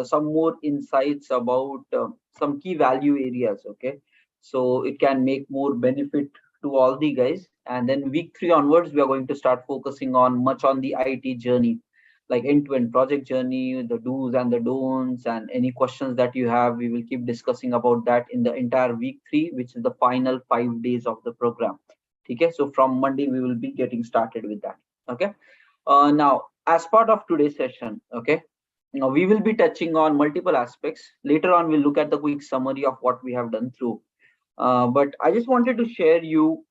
some more insights about some key value areas. Okay, so it can make more benefit to all the guys. And then week 3 onwards, we are going to start focusing on much on the IT journey, like end-to-end project journey, the do's and the don'ts, and any questions that you have. We will keep discussing about that in the entire week 3, which is the final 5 days of the program. Okay, so from Monday we will be getting started with that. Okay, now as part of today's session, okay, now we will be touching on multiple aspects. Later on, we'll look at the quick summary of what we have done through. But I just wanted to share you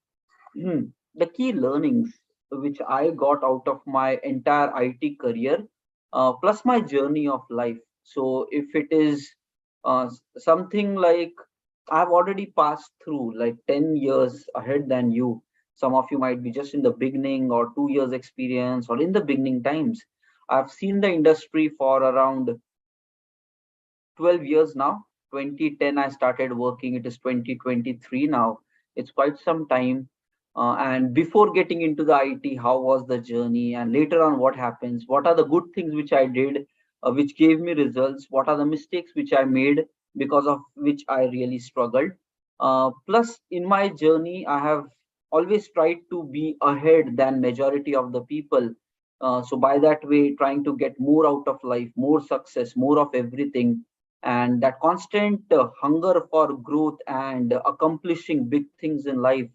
the key learnings which I got out of my entire IT career, plus my journey of life. So if it is something like I've already passed through like 10 years ahead than you. Some of you might be just in the beginning or 2 years experience or in the beginning times. I've seen the industry for around 12 years now. 2010 I started working. It is 2023 now. It's quite some time. And before getting into the IT, how was the journey? And later on, what happens? What are the good things which I did, which gave me results? What are the mistakes which I made, because of which I really struggled? Plus, in my journey, I have always tried to be ahead than majority of the people. So by that way, trying to get more out of life, more success, more of everything, and that constant hunger for growth and accomplishing big things in life,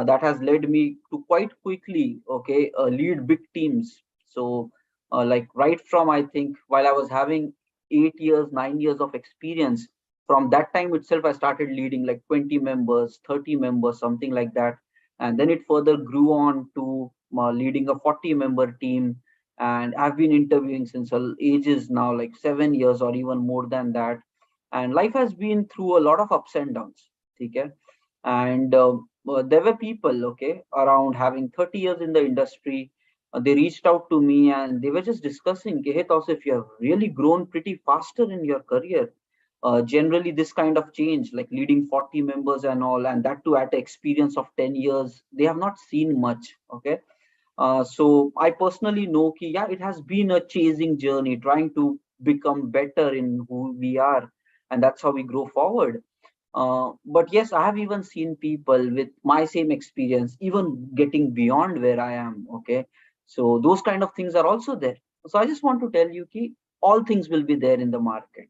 that has led me to quite quickly, okay, lead big teams. So like right from, I think, while I was having 8 years 9 years of experience, from that time itself I started leading like 20 members, 30 members, something like that. And then it further grew on to leading a 40-member team. And I've been interviewing since ages now, like 7 years or even more than that. And life has been through a lot of ups and downs. Okay, and there were people, okay, around having 30 years in the industry. They reached out to me and they were just discussing, hey Tausif, you have really grown pretty faster in your career. Generally this kind of change, like leading 40 members and all, and that too at experience of 10 years, they have not seen much. Okay, so I personally know ki, yeah, it has been a chasing journey, trying to become better in who we are, and that's how we grow forward. But yes, I have even seen people with my same experience, even getting beyond where I am. Okay, so those kind of things are also there. So I just want to tell you ki all things will be there in the market.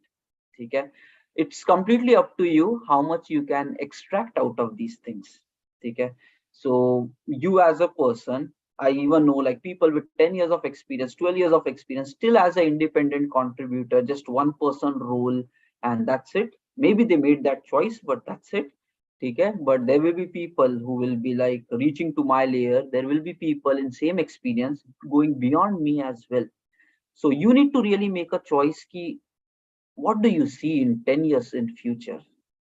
Okay, it's completely up to you how much you can extract out of these things. Okay, so you as a person, I even know like people with 10 years of experience, 12 years of experience, still as an independent contributor, just one person role, and that's it. Maybe they made that choice, but that's it. Okay, but there will be people who will be like reaching to my layer. There will be people in same experience going beyond me as well. So you need to really make a choice ki what do you see in 10 years in future,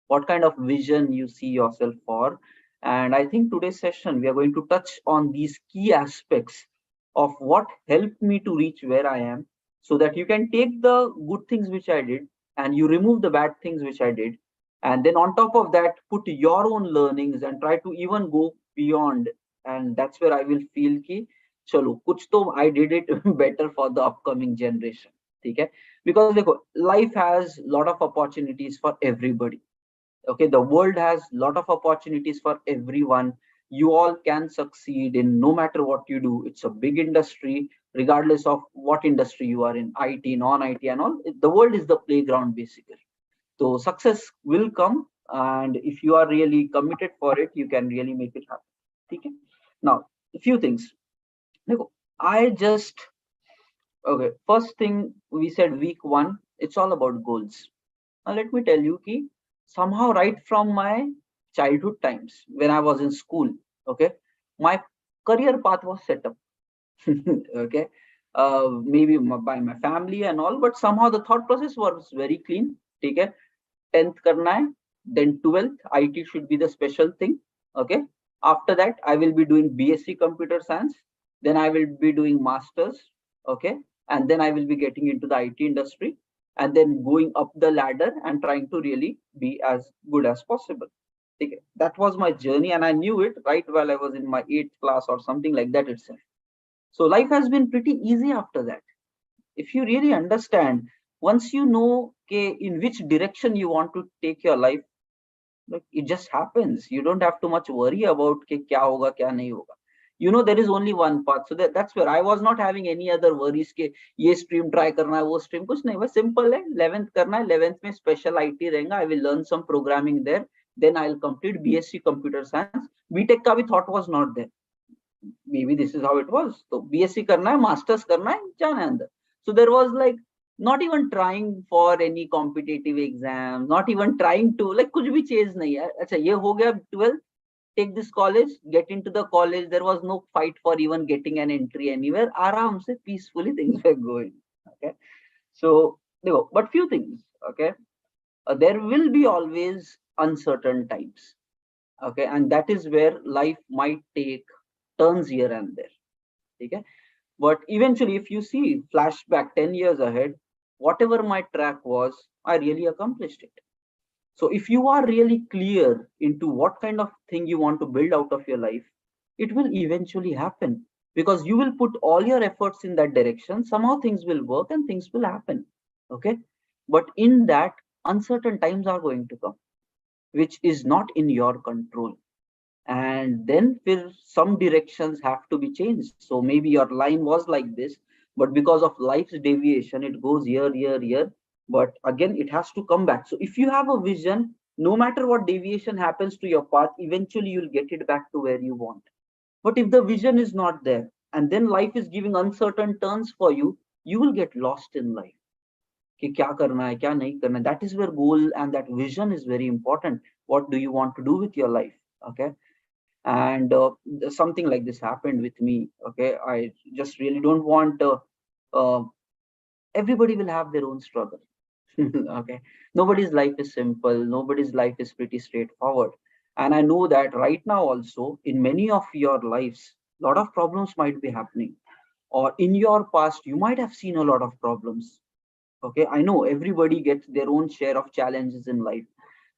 what kind of vision you see yourself for. And I think today's session we are going to touch on these key aspects of what helped me to reach where I am, so that you can take the good things which I did and you remove the bad things which I did, and then on top of that put your own learnings and try to even go beyond. And that's where I will feel ki chalo kuch to I did it better for the upcoming generation. Okay, because देखो, life has lot of opportunities for everybody. Okay, the world has lot of opportunities for everyone. You all can succeed in no matter what you do. It's a big industry, regardless of what industry you are in, IT, non-IT and all. The world is the playground basically. So success will come, and if you are really committed for it, you can really make it happen. Okay, now a few things. देखो, I just, okay, first thing we said week 1, it's all about goals. Now let me tell you ki somehow right from my childhood times when I was in school, okay, my career path was set up. Okay, maybe by my family and all, but somehow the thought process was very clean. Okay, 10th karna hai, then 12th IT should be the special thing. Okay, after that I will be doing BSc computer science, then I will be doing masters. Okay, and then I will be getting into the IT industry, and then going up the ladder and trying to really be as good as possible. Okay, that was my journey, and I knew it right while I was in my 8th class or something like that itself. So life has been pretty easy after that. If you really understand once you know in which direction you want to take your life, like it just happens. You don't have too much worry about kya hoga kya nahi hoga. You know there is only one path. So that's where I was not having any other worries ke ye stream try karna hai, wo stream kuch nahi. बस simple hai, 11th करना है, 11th में special IT रहेगा. I will learn some programming there, then I'll complete BSc computer science. BTech का भी thought was not there. Maybe this is how it was. So BSc करना है, masters करना है, जाना है अंदर. So there was like not even trying for any competitive exam, not even trying to like कुछ भी चीज नहीं है. अच्छा ये हो गया 12th, take this college, get into the college. There was no fight for even getting an entry anywhere. आराम से peacefully things were going. Okay, so देखो, but few things. Okay, there will be always uncertain times. Okay, and that is where life might take turns here and there. Okay, but eventually if you see flashback 10 years ahead, whatever my track was, I really accomplished it. So if you are really clear into what kind of thing you want to build out of your life, it will eventually happen, because you will put all your efforts in that direction. Somehow things will work and things will happen. Okay, but in that, uncertain times are going to come, which is not in your control. And then some directions have to be changed. So maybe your line was like this, but because of life's deviation it goes here, but again it has to come back. So if you have a vision, no matter what deviation happens to your path, eventually you'll get it back to where you want. But if the vision is not there, and then life is giving uncertain turns for you, you will get lost in life. कि क्या करना है क्या नहीं करना है. That is where goal and that vision is very important. What do you want to do with your life? Okay, and something like this happened with me. Okay, I just really don't want uh, everybody will have their own struggle. Okay, nobody's life is simple, nobody's life is pretty straightforward. And I know that right now also in many of your lives, a lot of problems might be happening, or in your past you might have seen a lot of problems. Okay, I know everybody gets their own share of challenges in life,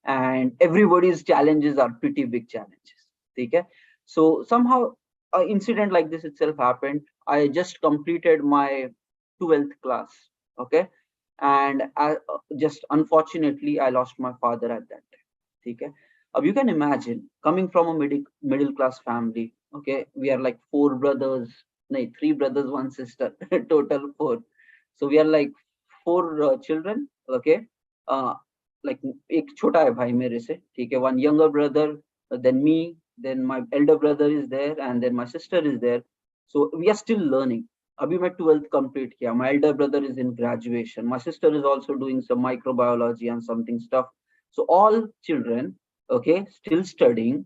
and everybody's challenges are pretty big challenges. Okay, so somehow an incident like this itself happened. I just completed my 12th class. Okay, and just unfortunately I lost my father at that time. Okay, you can imagine coming from a middle class family. Okay, we are like four brothers, no, three brothers, one sister, total four. So we are like four children. Okay, uh, like एक छोटा है भाई मेरे से, ठीक है, one younger brother, then me, then my elder brother is there, and then my sister is there. So we are still learning. अभी मैं 12th complete किया. My elder brother is in graduation. My sister is also doing some microbiology and something stuff. So all children, okay, still studying.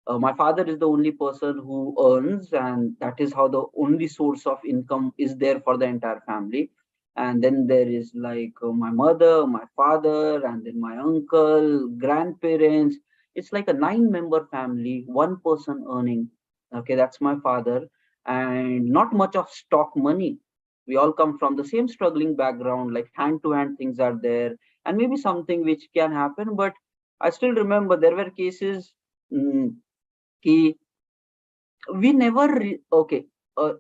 My father is the only person who earns, and that is how the only source of income is there for the entire family. And then there is like my mother, my father, and then my uncle, grandparents. It's like a 9-member family, one person earning. Okay, that's my father. And not much of stock money. We all come from the same struggling background, like hand to hand things are there, and maybe something which can happen. But I still remember there were cases, ki we never okay,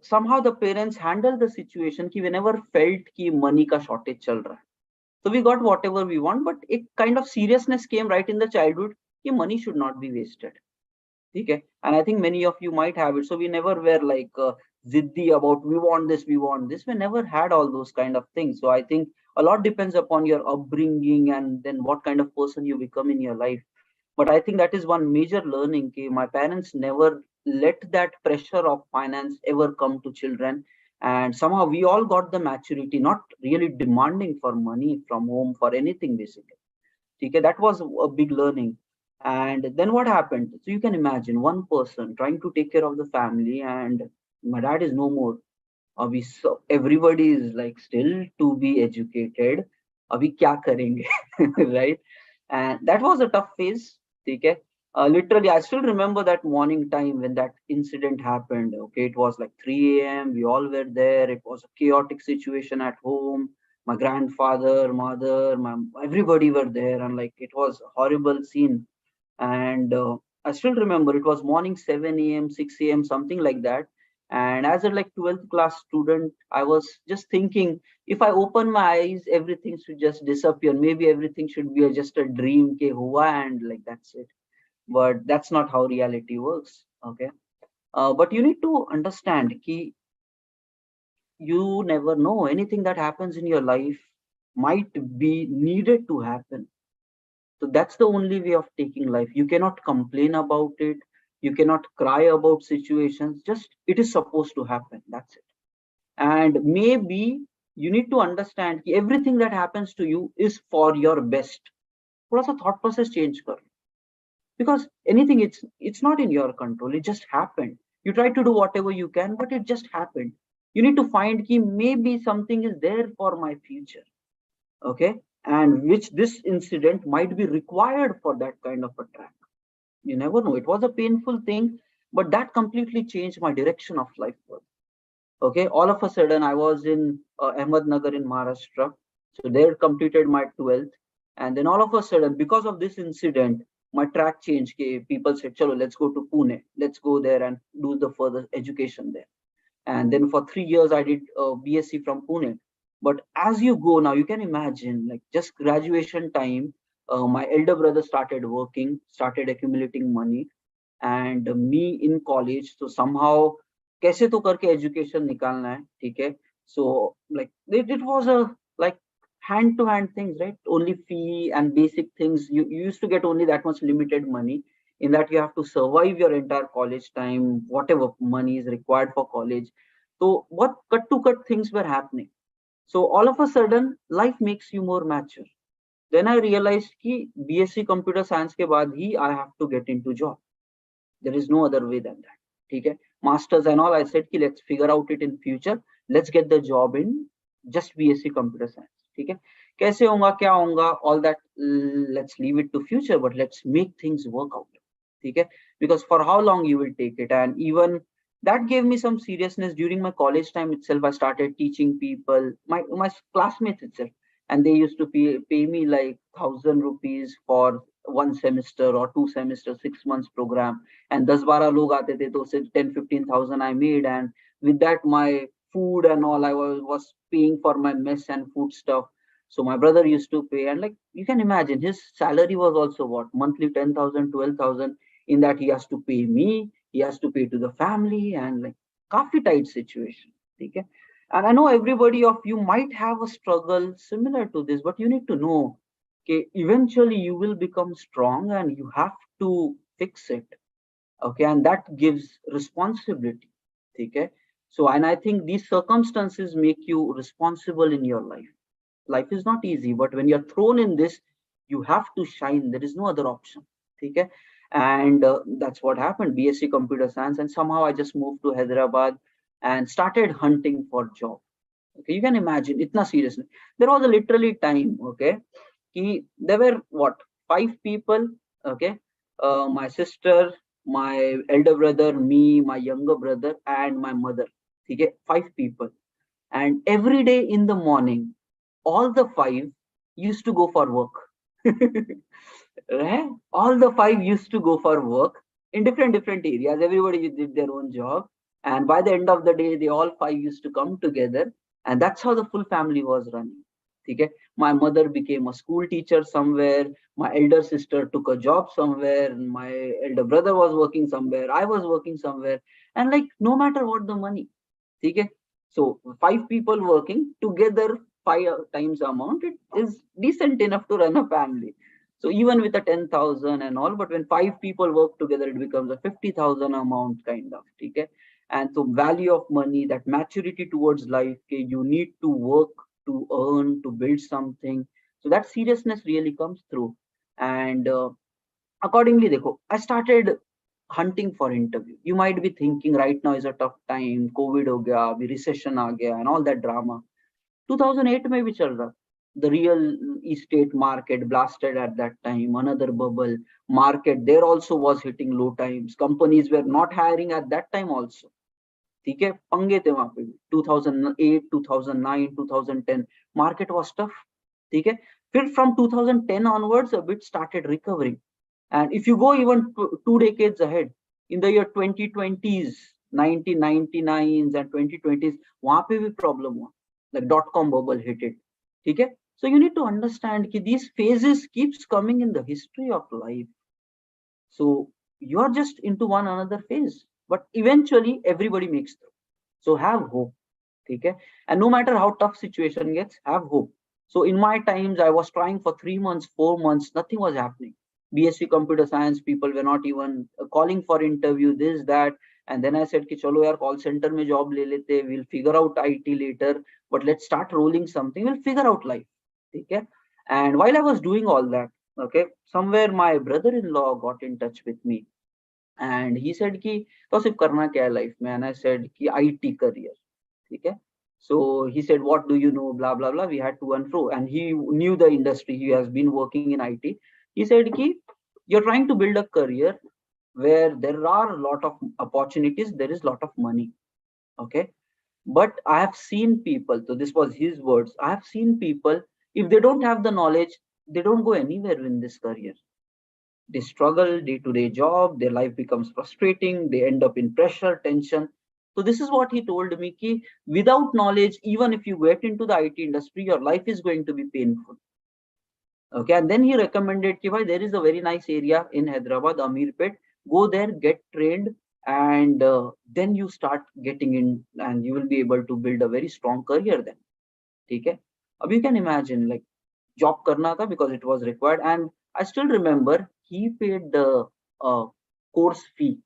somehow the parents handle the situation ki we never felt ki money ka shortage chal raha hai. So we got whatever we want, but a kind of seriousness came right in the childhood ki money should not be wasted. Okay, and I think many of you might have it. So we never were like ziddi about we want this, we want this. We never had all those kind of things. So I think a lot depends upon your upbringing and then what kind of person you become in your life. But I think that is one major learning. My parents never let that pressure of finance ever come to children, and somehow we all got the maturity, not really demanding for money from home for anything basically. Okay, that was a big learning. And then what happened? So you can imagine one person trying to take care of the family, and my dad is no more. So everybody is like still to be educated. Abhi kya karenge, right? And that was a tough phase. Okay, literally I still remember that morning time when that incident happened. Okay, it was like 3 a.m. We all were there. It was a chaotic situation at home. My grandfather, mother, everybody were there, and like it was a horrible scene. And I still remember it was morning 7 a.m., 6 a.m., something like that. And as a like 12th class student, I was just thinking, if I open my eyes, everything should just disappear. Maybe everything should be just a dream ke hua, and like that's it. But that's not how reality works. Okay. But you need to understand ki you never know, anything that happens in your life might be needed to happen. So that's the only way of taking life. You cannot complain about it. You cannot cry about situations. Just it is supposed to happen. That's it. And maybe you need to understand कि everything that happens to you is for your best. थोड़ा सा thought process change कर. Because anything, it's not in your control. It just happened. You try to do whatever you can, but it just happened. You need to find कि maybe something is there for my future. Okay. And which this incident might be required for that kind of a track. You never know. It was a painful thing, but that completely changed my direction of life. Okay, all of a sudden I was in Ahmednagar in Maharashtra. So there completed my 12th, and then all of a sudden, because of this incident, my track changed. Okay, people said, chalo, let's go to Pune, let's go there and do the further education there. And then for 3 years I did BSc from Pune. But as you go now, you can imagine, like just graduation time, my elder brother started working, started accumulating money, and me in college. So somehow कैसे तो करके education निकालना है, ठीक है. So like it was a like hand to hand things, right? Only fee and basic things. You used to get only that much limited money. In that you have to survive your entire college time, whatever money is required for college. So what cut to cut things were happening. So all of a sudden life makes you more mature. Then I realized कि BSc computer science के बाद ही I have to get into job. There is no other way than that. Okay, masters and all, I said ki let's figure out it in future. Let's get the job in just BSc computer science. Okay, kaise honga kya honga, all that, let's leave it to future, but let's make things work out. Okay, because for how long you will take it. And even that gave me some seriousness. During my college time itself, I started teaching people, my classmates itself, and they used to pay me like 1,000 rupees for 1 semester or 2 semesters, 6 months program. And 10-12 log aate the, to say 10-15,000 I made. And with that, my food and all, I was paying for my mess and food stuff. So my brother used to pay, and like you can imagine, his salary was also what, monthly 10,000, 12,000. In that, he has to pay me, he has to pay to the family, and like काफी tight situation. Okay. And I know everybody of you might have a struggle similar to this, but you need to know, okay, eventually you will become strong and you have to fix it. Okay, and that gives responsibility. Okay. So, and I think these circumstances make you responsible in your life. Life is not easy, but when you're thrown in this, you have to shine. There is no other option. Okay. And that's what happened. BSc computer science, and somehow I just moved to Hyderabad and started hunting for job. Okay, you can imagine, itna seriously. There was a literally time, okay, there were what, 5 people, okay, my sister, my elder brother, me, my younger brother, and my mother. Okay, 5 people, and every day in the morning, all the 5 used to go for work. Right? All the 5 used to go for work in different areas. Everybody did their own job, and by the end of the day, they all 5 used to come together, and that's how the full family was running. Okay, my mother became a school teacher somewhere. My elder sister took a job somewhere. My elder brother was working somewhere. I was working somewhere, and like no matter what the money. Okay, so 5 people working together, 5 times amount, it is decent enough to run a family. So even with a 10,000 and all, but when 5 people work together, it becomes a 50,000 amount kind of. Okay, and so value of money, that maturity towards life, okay, you need to work to earn, to build something. So that seriousness really comes through. And accordingly, देखो, I started hunting for interview. You might be thinking right now is a tough time, COVID हो गया, अभी recession आ गया, and all that drama. 2008 में भी चल रहा. The real estate market blasted at that time, another bubble market there also was hitting low times. Companies were not hiring at that time also. ठीक है, पंगे थे वहां पे भी. 2008, 2009, 2010 market was tough. ठीक है, फिर from 2010 onwards a bit started recovering. And if you go even 2 decades ahead, in the year 2020s, 1999s and 2020s, वहां पे भी problem हुआ, like .com bubble hit it. ठीक है? So you need to understand कि these phases keeps coming in the history of life. So you are just into one another phase, but eventually everybody makes through. So have hope. Okay? And no matter how tough situation gets, have hope. So in my times, I was trying for 3 months, 4 months, nothing was happening. BSc computer science people were not even calling for interview, this, that. And then I said, ki chalo yaar, call center mein job le lete, we'll figure out IT later, but let's start rolling something, we'll figure out life. Okay? And while I was doing all that, okay, somewhere my brother-in-law got in touch with me and he said ki Tausif karna kya hai life mein, and I said ki IT career. Okay, so he said, what do you know, blah blah blah, we had to and fro, and he knew the industry, he has been working in IT. He said ki you're trying to build a career where there are a lot of opportunities, there is a lot of money. Okay, but I have seen people, so this was his words, I have seen people, if they don't have the knowledge, they don't go anywhere in this career. They struggle day-to-day job, their life becomes frustrating, they end up in pressure, tension. So this is what he told me, ki without knowledge, even if you get into the IT industry, your life is going to be painful. Okay, and then he recommended ki bhai, there is a very nice area in Hyderabad, Amirpet, go there, get trained, and then you start getting in and you will be able to build a very strong career then. Okay, you can imagine, like, job karna tha because it was required, and I still remember he paid the course fee.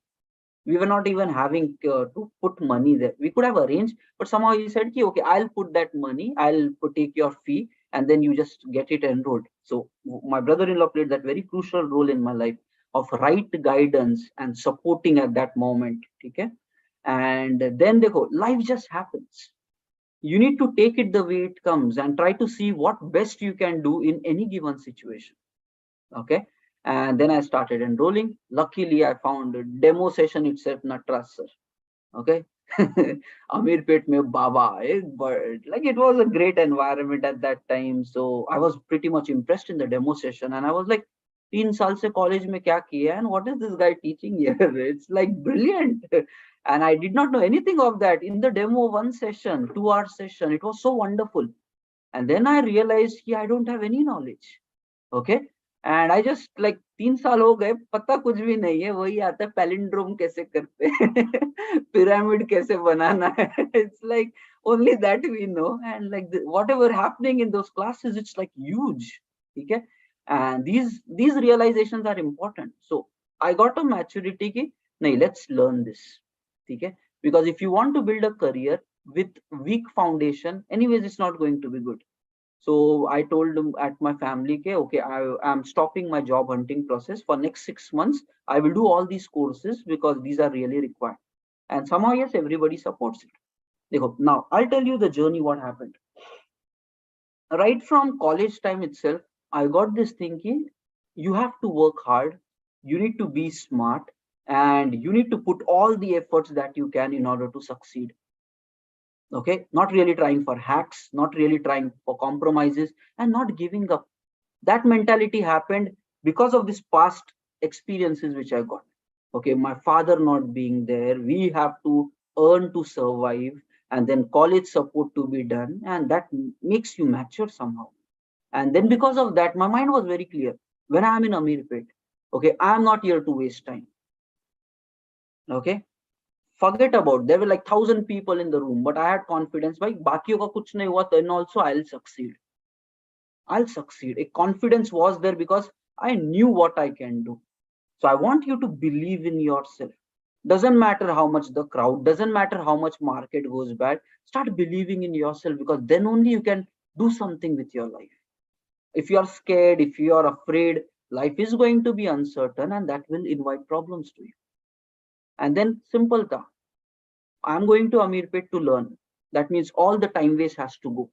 We were not even having to put money there. We could have arranged, but somehow he said, ki, okay, I'll put that money, I'll take your fee, and then you just get it enrolled. So my brother-in-law played that very crucial role in my life of right guidance and supporting at that moment. Okay, and then life just happens. You need to take it the way it comes and try to see what best you can do in any given situation. Okay, and then I started enrolling. Luckily I found a demo session itself, Natras sir. Okay, Amirpet mein baba, but like it was a great environment at that time, so I was pretty much impressed in the demo session, and I was like, 3 saal se college mein kya kiya, and what is this guy teaching here? It's like brilliant. And I did not know anything of that. In the demo, one session, 2 hour session, it was so wonderful. And then I realized, yeah, I don't have any knowledge. Okay, and I just like 3 साल हो गए, पता कुछ भी नहीं है, वही आता है पैलिंड्रोम कैसे करते हैं, pyramid कैसे बनाना है. It's like only that we know, and like whatever happening in those classes, it's like huge. Okay, and these realizations are important. So I got a maturity ki, nahi, let's learn this. Okay, because if you want to build a career with weak foundation, anyways, it's not going to be good. So I told them at my family, okay, I am stopping my job hunting process for next 6 months. I will do all these courses because these are really required. And somehow, yes, everybody supports it. Now I'll tell you the journey, what happened. Right from college time itself, I got this thinking, you have to work hard, you need to be smart, and you need to put all the efforts that you can in order to succeed. Okay, not really trying for hacks, not really trying for compromises, and not giving up. That mentality happened because of this past experiences which I got. Okay, my father not being there, we have to earn to survive, and then college support to be done, and that makes you mature somehow. And then because of that, my mind was very clear. When I am in Amirpet, okay, I am not here to waste time. Okay, forget about, there were like 1,000 people in the room, but I had confidence, bhai bakiyon ka kuch nahi hua, then also I'll succeed. I'll succeed. A confidence was there because I knew what I can do. So I want you to believe in yourself. Doesn't matter how much the crowd, doesn't matter how much market goes bad, start believing in yourself, because then only you can do something with your life. If you are scared, if you are afraid, life is going to be uncertain, and that will invite problems to you. And then simple tha, I'm going to Amirpet to learn. That means all the time waste has to go.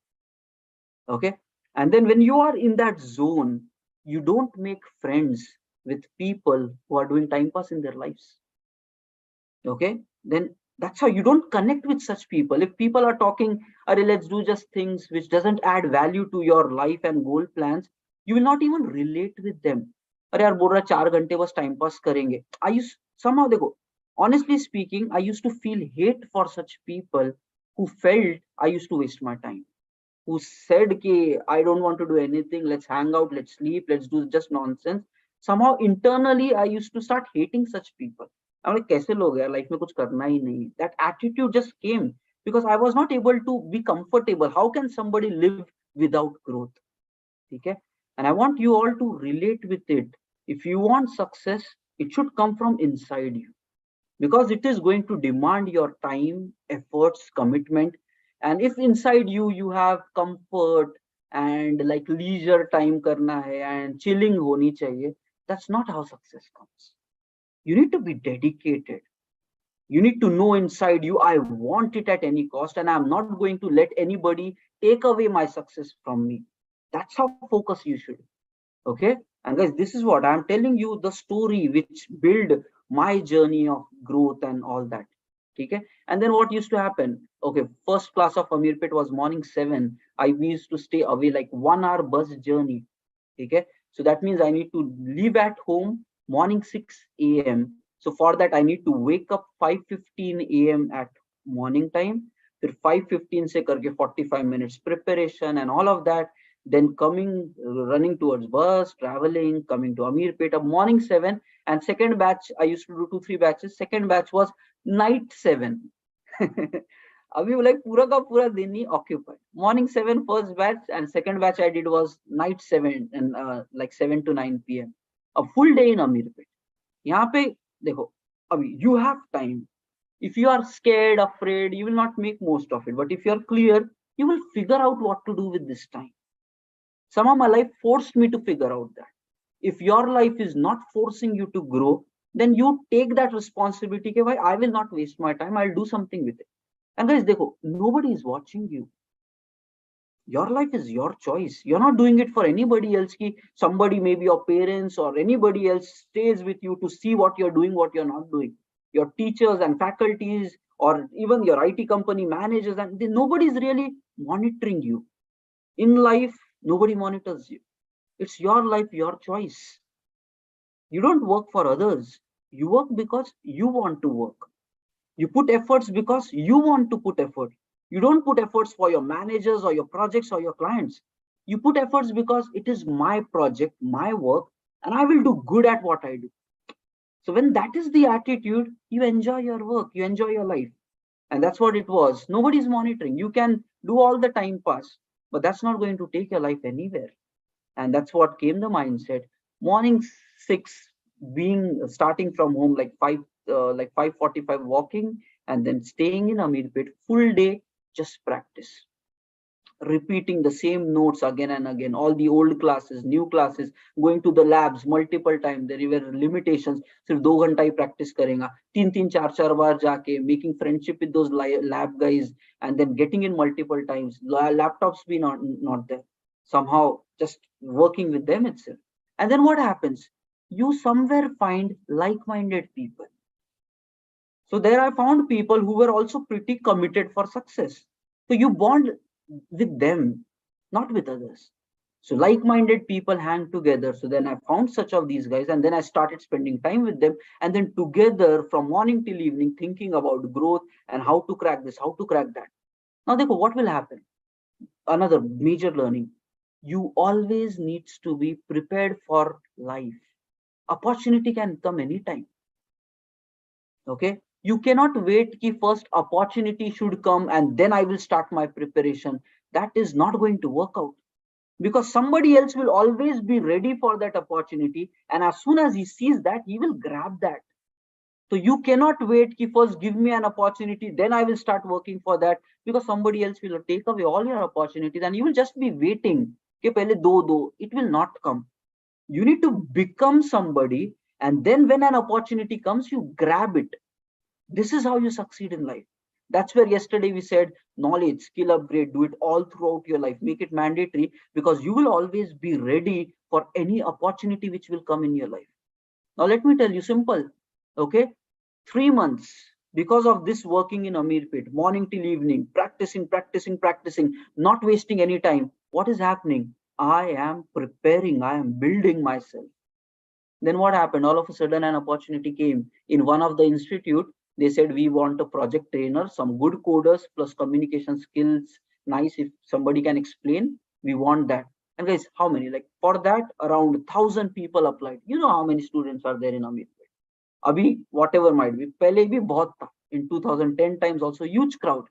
Okay, and then when you are in that zone, you don't make friends with people who are doing time pass in their lives. Okay, then that's how you don't connect with such people. If people are talking, let's do just things which doesn't add value to your life and goal plans, you will not even relate with them. अरे यार बोल रहा 4 घंटे बस time pass करेंगे. I used somehow देखो, Honestly speaking, I used to feel hate for such people who felt I used to waste my time, who said कि I don't want to do anything, let's hang out, let's sleep, let's do just nonsense. Somehow internally I used to start hating such people. I'm like, कैसे लोग यार, life में कुछ करना ही नहीं. That attitude just came because I was not able to be comfortable. How can somebody live without growth? Okay? And I want you all to relate with it. If you want success, it should come from inside you, because it is going to demand your time, efforts, commitment. And if inside you you have comfort and like leisure time karna hai and chilling honi chahiye, that's not how success comes. You need to be dedicated. You need to know inside you, I want it at any cost, and I'm not going to let anybody take away my success from me. That's how focus you should. Okay. And guys, this is what I'm telling you, the story which build my journey of growth and all that. Okay. And then what used to happen? Okay, first class of Amirpet was morning 7. I used to stay away like 1 hour bus journey. Okay. So that means I need to leave at home morning 6 a.m. So for that I need to wake up 5:15 a.m. at morning time. फिर 5:15 से करके 45 minutes preparation and all of that, then coming, running towards bus, traveling, coming to Amirpet morning 7. And second batch, I used to do 2 3 batches. Second batch was night 7. अभी वो like पूरा का पूरा दिन ही occupied. Morning 7 first batch, and second batch I did was night 7, and like 7 to 9 p.m. A full day in Amirpet. यहाँ पे देखो, अभी you have time. If you are scared, afraid, you will not make most of it. But if you are clear, you will figure out what to do with this time. Somehow my life forced me to figure out that. If your life is not forcing you to grow, then you take that responsibility. Okay, I will not waste my time. I'll do something with it. And guys, dekho, nobody is watching you. Your life is your choice. You're not doing it for anybody else. Ki somebody, maybe your parents or anybody else, stays with you to see what you're doing, what you're not doing. Your teachers and faculties, or even your IT company managers, and nobody's really monitoring you. In life, nobody monitors you. It's your life, your choice. You don't work for others. You work because you want to work. You put efforts because you want to put effort. You don't put efforts for your managers or your projects or your clients. You put efforts because it is my project, my work, and I will do good at what I do. So when that is the attitude, you enjoy your work, you enjoy your life. And that's what it was. Nobody's monitoring. You can do all the time pass, but that's not going to take your life anywhere. And that's what came the mindset. Morning 6, being starting from home like 5, like 5:45 walking, and then staying in Amirpet full day, just practice, repeating the same notes again and again, all the old classes, new classes, going to the labs multiple times. There were limitations. सिर्फ 2 घंटा ही practice करेगा, 3 3 4 4 बार जाके, making friendship with those lab guys, and then getting in multiple times. Laptops be not there. Somehow just working with them itself. And then what happens? You somewhere find like-minded people. So there I found people who were also pretty committed for success. So you bond with them, not with others. So like-minded people hang together. So then I found such of these guys, and then I started spending time with them, and then together from morning till evening thinking about growth and how to crack this, how to crack that. Now देखो, what will happen? Another major learning. You always needs to be prepared for life. Opportunity can come anytime. Okay, you cannot wait ki first opportunity should come and then I will start my preparation. That is not going to work out, because somebody else will always be ready for that opportunity, and as soon as he sees that, he will grab that. So you cannot wait ki first give me an opportunity, then I will start working for that, because somebody else will take away all your opportunities and you will just be waiting कि पहले दो. It will not come. You need to become somebody, and then when an opportunity comes, you grab it. This is how you succeed in life. That's where yesterday we said knowledge, skill upgrade, do it all throughout your life, make it mandatory, because you will always be ready for any opportunity which will come in your life. Now let me tell you simple. Okay, 3 months, because of this working in Amirpet, morning till evening, practicing, not wasting any time. What is happening? I am preparing, I am building myself. Then what happened? All of a sudden an opportunity came in one of the institute. They said, we want a project trainer, some good coders plus communication skills. Nice, if somebody can explain, we want that. And guys, how many? Like for that, around 1,000 people applied. You know how many students are there in Amit? Abhi, whatever might be. Pehle bhi bahut tha. In 2010 times also huge crowd.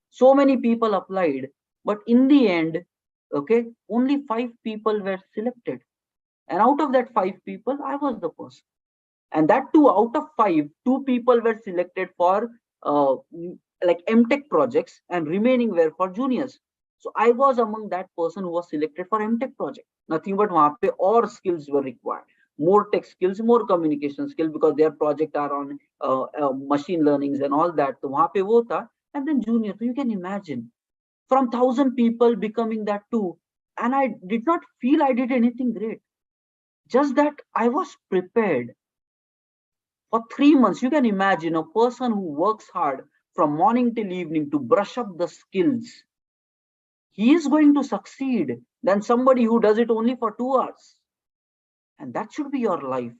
So many people applied, but in the end, okay, only 5 people were selected. And out of that 5 people, I was the person. And that too, out of 5, 2 people were selected for like MTech projects, and remaining were for juniors. So I was among that person who was selected for MTech project. Nothing but wahan pe or skills were required. More tech skills, more communication skills, because their project are on machine learnings and all that. So wahan pe wo tha. And then junior. So you can imagine from 1,000 people becoming that too. And I did not feel I did anything great. Just that I was prepared for 3 months. You can imagine a person who works hard from morning till evening to brush up the skills. He is going to succeed than somebody who does it only for 2 hours. And that should be your life.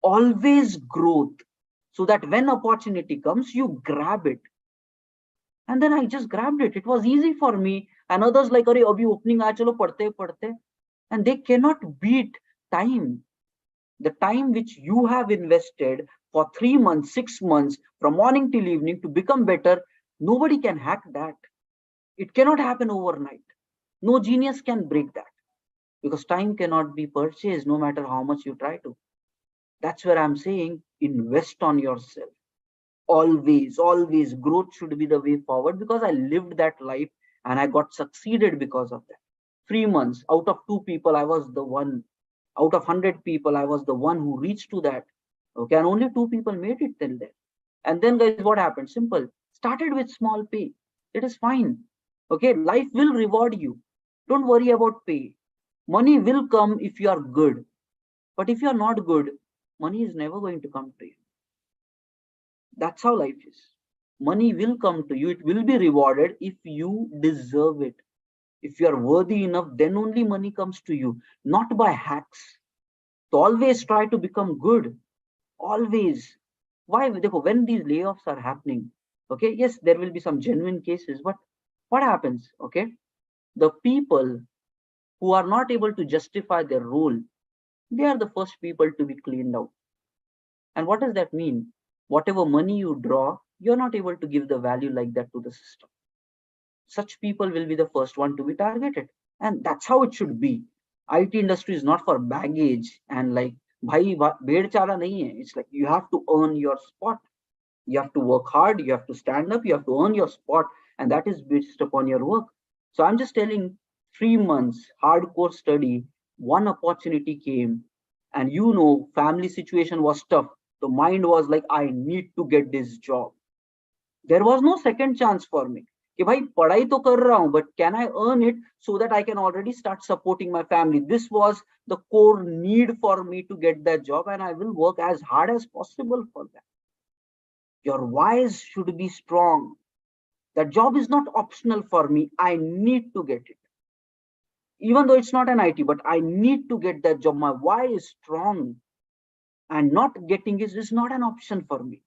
Always growth, so that when opportunity comes, you grab it. And then I just grabbed it. It was easy for me. And others like, Arey, abhi opening aa chalo padte. And they cannot beat time. The time which you have invested for 3 months, 6 months, from morning till evening to become better, nobody can hack that. It cannot happen overnight. No genius can break that, because time cannot be purchased no matter how much you try to. That's where I'm saying invest on yourself. Always growth should be the way forward, because I lived that life and I got succeeded because of that. 3 months, out of 2 people, I was the one. Out of 100 people, I was the one who reached to that. Okay, and only 2 people made it till then. And then guys, what happened? Simple. Started with small pay. It is fine. Okay, life will reward you. Don't worry about pay. Money will come if you are good. But if you are not good, money is never going to come to you. That's how life is. Money will come to you. It will be rewarded if you deserve it. If you are worthy enough, then only money comes to you, not by hacks. So always try to become good. Always. Why? When these layoffs are happening, okay, yes, there will be some genuine cases, but what happens? Okay, the people who are not able to justify their role, they are the first people to be cleaned out. And what does that mean? Whatever money you draw, you're not able to give the value like that to the system. Such people will be the first one to be targeted. And that's how it should be. IT industry is not for baggage and like, bhai, bed chala nahi hai. It's like you have to earn your spot. You have to work hard. You have to stand up. You have to earn your spot. And that is based upon your work. So I'm just telling, 3 months, hardcore study, one opportunity came. And family situation was tough. The mind was like, I need to get this job. There was no second chance for me. कि भाई पढ़ाई तो कर रहा हूं, but can I earn it so that I can already start supporting my family? This was the core need for me to get that job, and I will work as hard as possible for that. Your whys should be strong. That job is not optional for me. I need to get it. Even though it's not an IT, but I need to get that job. My why is strong, and not getting it is not an option for me.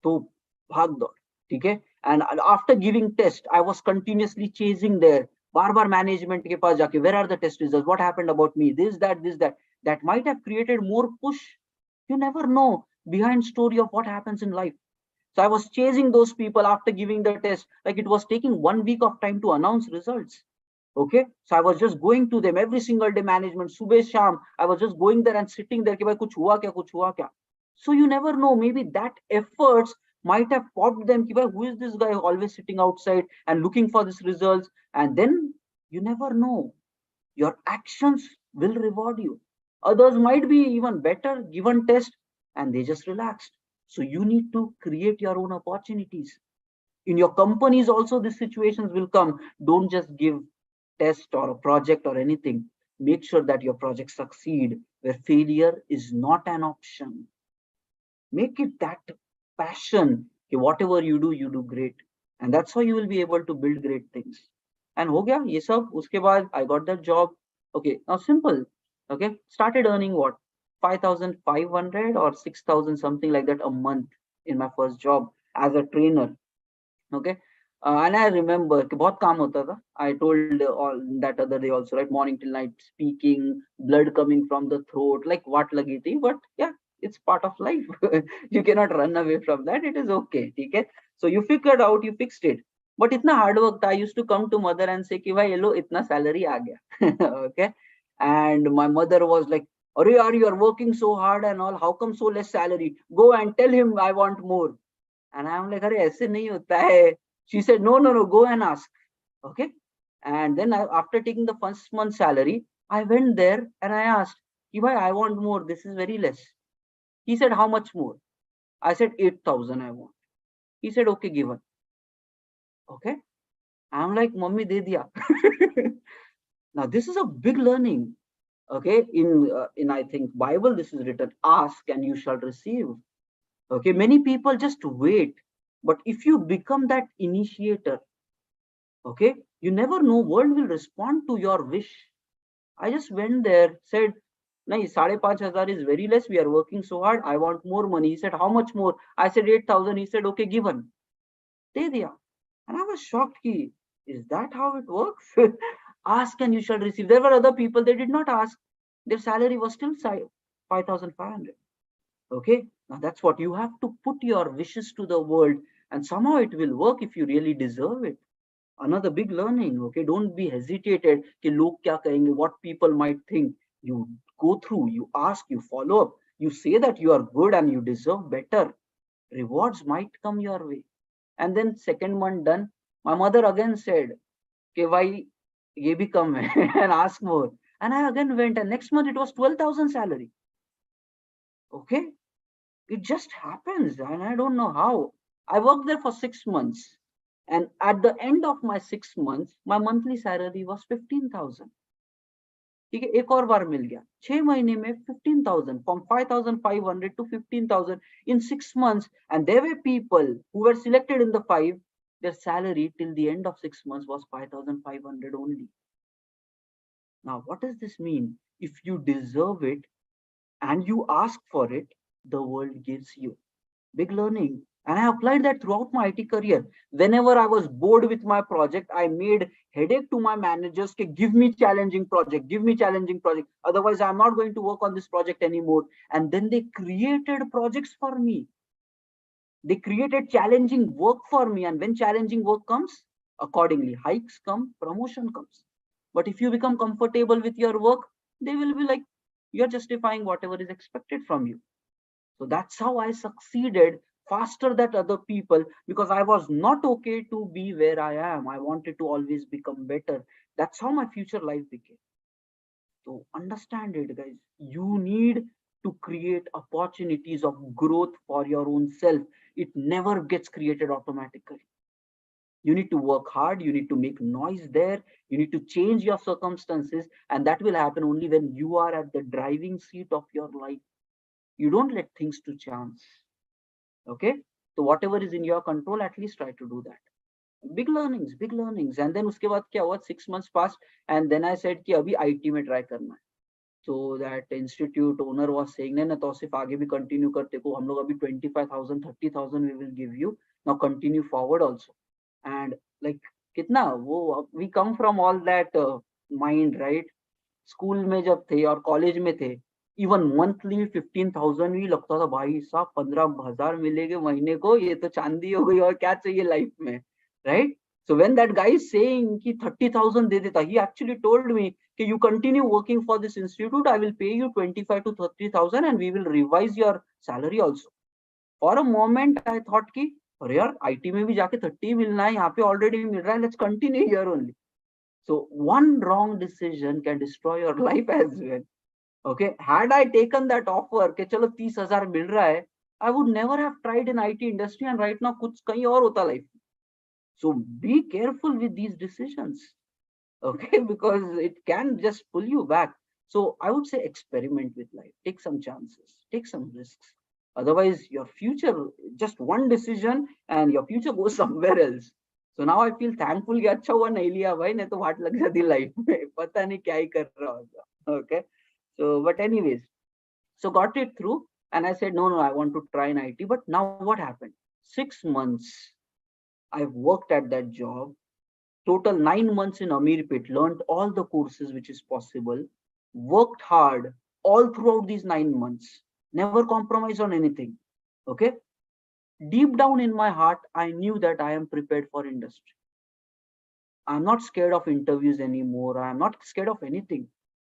So भाग दौड़, ठीक है? And after giving test, I was continuously chasing there. Bar management ke paas jaake, where are the test results? What happened about me? This, that. That might have created more push. You never know behind story of what happens in life. So I was chasing those people after giving the test. Like it was taking 1 week of time to announce results. Okay, so I was just going to them every single day. Management, subah sham, I was just going there and sitting there. Ki bhai, kuch hua kya? So you never know. Maybe that efforts might have popped them. Ki bhai, who is this guy always sitting outside and looking for these results? And then you never know. Your actions will reward you. Others might be even better, given test, and they just relaxed. So you need to create your own opportunities. In your companies also, these situations will come. Don't just give test or a project or anything. Make sure that your project succeed, where failure is not an option. Make it that passion. Whatever you do great. And that's how you will be able to build great things. And ho gaya ye sab, uske baad I got that job. Okay, now simple. Okay, started earning what? 5,500 or 6,000, something like that, a month in my first job as a trainer. Okay. And I remember कि बहुत काम होता था. I told all that other day also, right? Morning till night speaking, blood coming from the throat, like what lagi thi. But yeah, it's part of life. You cannot run away from that. It is okay. Okay. So you figured out, you fixed it. But itna hard work था. I used to come to mother and say कि भाई ये लो इतना salary आ गया. Okay. And my mother was like, "Arey yaar, you are working so hard and all. How come so less salary? Go and tell him I want more." And I'm like, "अरे ऐसे नहीं होता है." She said, "No, no, no, go and ask." Okay. And then after taking the first month's salary, I went there and I asked, "Bhai, I want more. This is very less." He said, "How much more?" I said, 8,000 I want. He said, "Okay, given." Okay. I'm like, "Mummy, de diya." Now this is a big learning. Okay. In I think Bible, this is written, ask and you shall receive. Okay. Many people just wait. But if you become that initiator, okay, you never know, world will respond to your wish. I just went there, said, "Nahi, 5,500 is very less. We are working so hard. I want more money." He said, "How much more?" I said, 8,000. He said, "Okay, given." De diya. And I was shocked. Is that how it works? Ask and you shall receive. There were other people, they did not ask. Their salary was still 5,500. Okay. Now that's what you have to put your wishes to the world, and somehow it will work if you really deserve it. Another big learning. Okay, don't be hesitated कि लोग क्या कहेंगे, what people might think. You go through, you ask, you follow up, you say that you are good and you deserve better. Rewards might come your way. And then second month done, my mother again said कि भाई ये भी कम है and ask more. And I again went, and next month it was 12,000 salary. Okay, it just happens, and I don't know how. I worked there for 6 months, and at the end of my 6 months, my monthly salary was 15,000. ठीक है, एक और बार मिल गया 6 महीने में 15,000, from 5,500 to 15,000 in 6 months. And there were people who were selected in the five, their salary till the end of 6 months was 5,500 only. Now what does this mean? If you deserve it and you ask for it, the world gives you. Big learning. And I applied that throughout my IT career. Whenever I was bored with my project, I made headache to my managers, okay, give me challenging project, give me challenging project. Otherwise, I'm not going to work on this project anymore. And then they created projects for me. They created challenging work for me. And when challenging work comes, accordingly, hikes come, promotion comes. But if you become comfortable with your work, they will be like, you're justifying whatever is expected from you. So that's how I succeeded faster than other people, because I was not okay to be where I am. I wanted to always become better. That's how my future life became. So understand it, guys. You need to create opportunities of growth for your own self. It never gets created automatically. You need to work hard. You need to make noise there. You need to change your circumstances. And that will happen only when you are at the driving seat of your life. You don't let things to chance. Okay. So whatever is in your control, at least try to do that. Big learnings, big learnings. And then उसके बाद क्या हुआ, 6 months passed, and then I said कि अभी IT में try करना है. So that institute owner was saying, नहीं ना तो सिर्फ आगे भी continue करते को, हम लोग अभी 25,000, 30,000 we will give you. Now continue forward also. And like कितना वो, we come from all that mind, right? School में जब थे और कॉलेज में थे, इवन मंथली 15,000 भी लगता था, भाई साहब 15,000 मिलेंगे महीने को, ये तो चांदी हो गई, और क्या चाहिए लाइफ में, right? So when that guy is saying कि 30,000 दे देता, he actually told me कि you continue working for this institute, I will pay you 25 to 30,000 and we will revise your salary also. For a moment I thought कि अरे यार IT में भी जाके 30 मिलना है, यहाँ पे ऑलरेडी मिल रहा है, let's continue here only. So one wrong decision can destroy your life as well. Okay, had I taken that offer कि चलो 30,000 मिल रहा है, I would never have tried in IT industry, and right now कुछ कहीं और होता life. So be careful with these decisions, okay, because it can just pull you back. So I would say experiment with life, take some chances, take some risks. Otherwise, your future, just one decision and your future goes somewhere else. So now I feel thankful कि अच्छा हुआ नहीं लिया भाई, नहीं तो वाट लग जाती लाइफ में, पता नहीं क्या ही कर रहा होगा. Okay. So, but anyways, So got it through. And I said, no, I want to try in IT. But now what happened? 6 months I've worked at that job. Total 9 months in Amirpet, learned all the courses which is possible, worked hard all throughout these 9 months, never compromised on anything. Okay. Deep down in my heart, I knew that I am prepared for industry. I'm not scared of interviews anymore. I'm not scared of anything.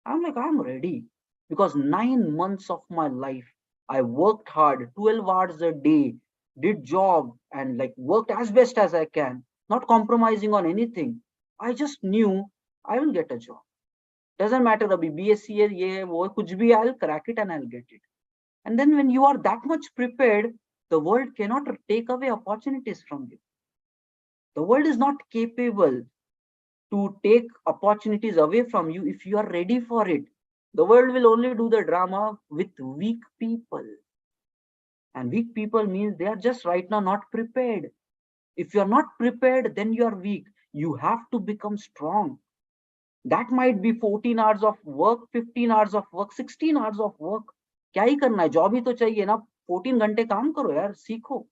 I'm like, I'm ready. Because 9 months of my life, I worked hard, 12 hours a day, did job and like worked as best as I can, not compromising on anything. I just knew I will get a job. Doesn't matter abhi BSc hai, ye hai, wo hai, kuch bhi, I'll crack it and I'll get it. And then when you are that much prepared, the world cannot take away opportunities from you. The world is not capable to take opportunities away from you if you are ready for it. The world will only do the drama with weak people. And weak people means they are just right now not prepared. If you are not prepared, then you are weak. You have to become strong. That might be 14 hours of work, 15 hours of work, 16 hours of work. क्या ही करना है, job ही तो चाहिए ना. 14 घंटे काम करो यार, सीखो.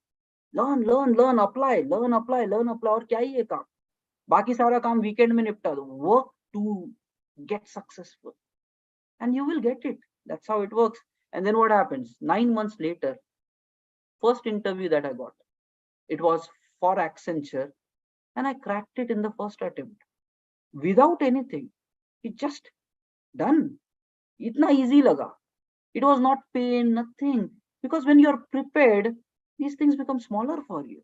लर्न अप्लाई, लर्न अप्लाई, और क्या ही है काम. बाकी सारा काम वीकेंड में निपटा दो. Work to get successful and you will get it. That's how it works. And then what happens? 9 months later, first interview that I got, it was for Accenture, and I cracked it in the first attempt without anything. It just done. Itna easy laga. It was not pain, nothing. Because when you're prepared, these things become smaller for you.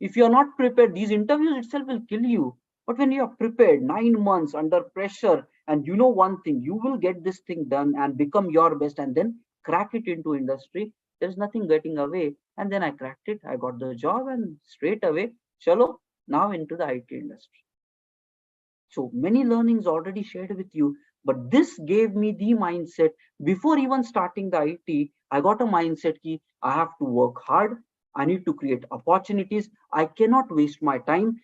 If you're not prepared, these interviews itself will kill you. But when you're prepared, 9 months under pressure, and you know one thing, you will get this thing done and become your best and then crack it into industry. There's nothing getting away. And then I cracked it. I got the job and straight away, chalo, now into the IT industry. So many learnings already shared with you, but this gave me the mindset before even starting the IT. I got a mindset ki I have to work hard. I need to create opportunities. I cannot waste my time.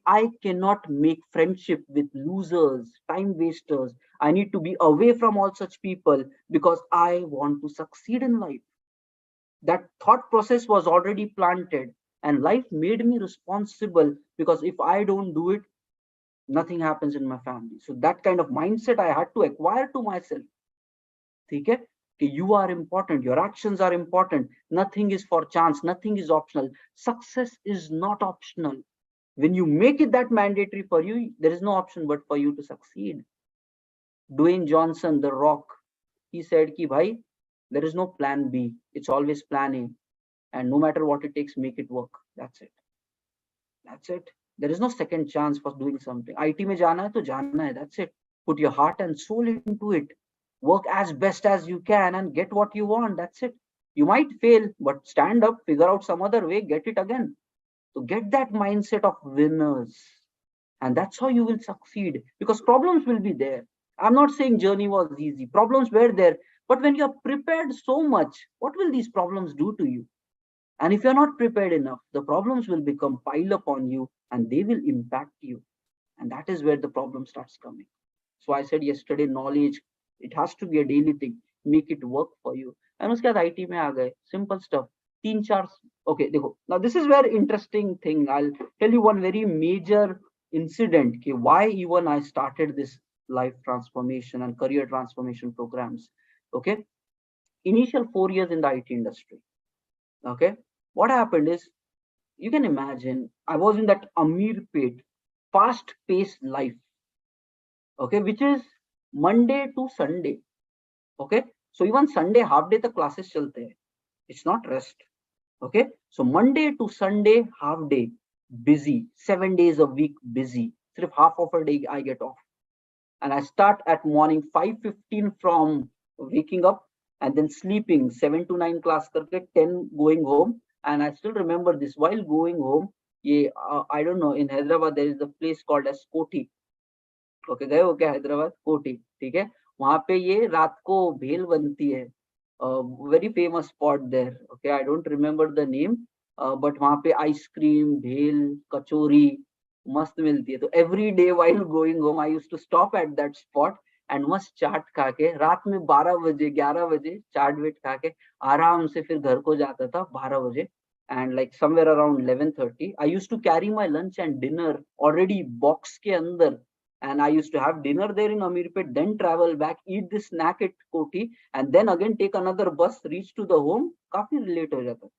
I cannot make friendship with losers, time wasters. I need to be away from all such people because I want to succeed in life. That thought process was already planted, and life made me responsible because if I don't do it, nothing happens in my family. So that kind of mindset I had to acquire to myself. Okay? You are important, your actions are important. Nothing is for chance, nothing is optional. Success is not optional. When you make it that mandatory for you, there is no option but for you to succeed. Dwayne Johnson, The Rock, he said ki bhai, there is no plan B, it's always plan A, and no matter what it takes, make it work. That's it. That's it. There is no second chance for doing something. IT में जाना है तो जाना है. That's it. Put your heart and soul into it. Work as best as you can and get what you want. That's it. You might fail, but stand up, figure out some other way, get it again. So get that mindset of winners. And that's how you will succeed, because problems will be there. I'm not saying journey was easy. Problems were there. But when you're prepared so much, what will these problems do to you? And if you're not prepared enough, the problems will become pile up on you and they will impact you. And that is where the problem starts coming. So I said yesterday, knowledge, it has to be a daily thing. Make it work for you. And uske baad IT mein aa gaye. Simple stuff. Teen char. Okay, dekho. Now this is very interesting thing. I'll tell you one very major incident. Okay, why even I started this life transformation and career transformation programs. Okay. Initial 4 years in the IT industry. Okay. What happened is, you can imagine, I was in that Amirpet, fast-paced life, okay, which is Monday to Sunday, okay. So even Sunday half day the classes chalte hai. It's not rest, okay. So Monday to Sunday half day, busy, 7 days a week busy. Sirf half of a day I get off, and I start at morning 5:15 from waking up and then sleeping 7 to 9 class karke 10 going home. And I still remember this, while going home, I don't know, in Hyderabad there is a place called as Koti. Okay, गए हो क्या हैदराबाद? कोटी, ठीक है. वहां पे ये रात को भेल बनती है. Very famous spot there. Okay, I don't remember the name, but वहां पे आइसक्रीम, भेल, कचौरी मस्त मिलती है. तो every day while going home, I used to stop at that spot and मस्त चाट खा के रात में 12 बजे 11 बजे चाट वेट खा के आराम से फिर घर को जाता था 12 बजे. And like somewhere around 11:30 I used to carry my lunch and dinner already box ke andar, and I used to have dinner there in Amirpet, then travel back, eat this snack at Koti, and then again take another bus, reach to the home. Kafi late ho jata.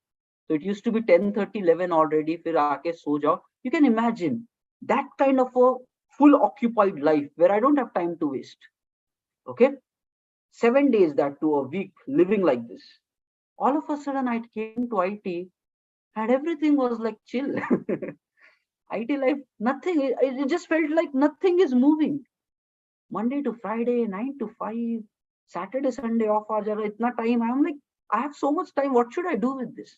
So it used to be 10:30 11 already, fir aake so jao. You can imagine that kind of a full occupied life where I don't have time to waste. Okay, 7 days, that to a week, living like this. All of a sudden I came to IT and everything was like chill. IT life, nothing, it just felt like nothing is moving. Monday to Friday, 9 to 5, Saturday, Sunday off, itna time. I'm like, I have so much time. What should I do with this?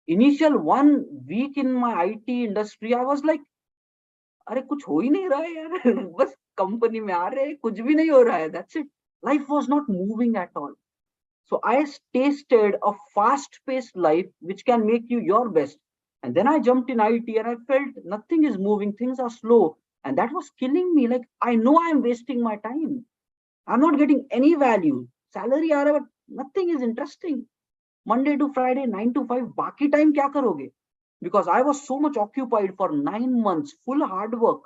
Initial 1 week in my IT industry, I was like, अरे कुछ हो ही नहीं रहा है यार. बस company में आ रहे हैं, कुछ भी नहीं हो रहा है. That's it. Life was not moving at all. So I tasted a fast-paced life which can make you your best. And then I jumped in IT and I felt nothing is moving, things are slow. And that was killing me. Like, I know I'm wasting my time. I'm not getting any value. Salary aa raha, but nothing is interesting. Monday to Friday, 9 to 5, baki time kya karoge? Because I was so much occupied for 9 months, full hard work.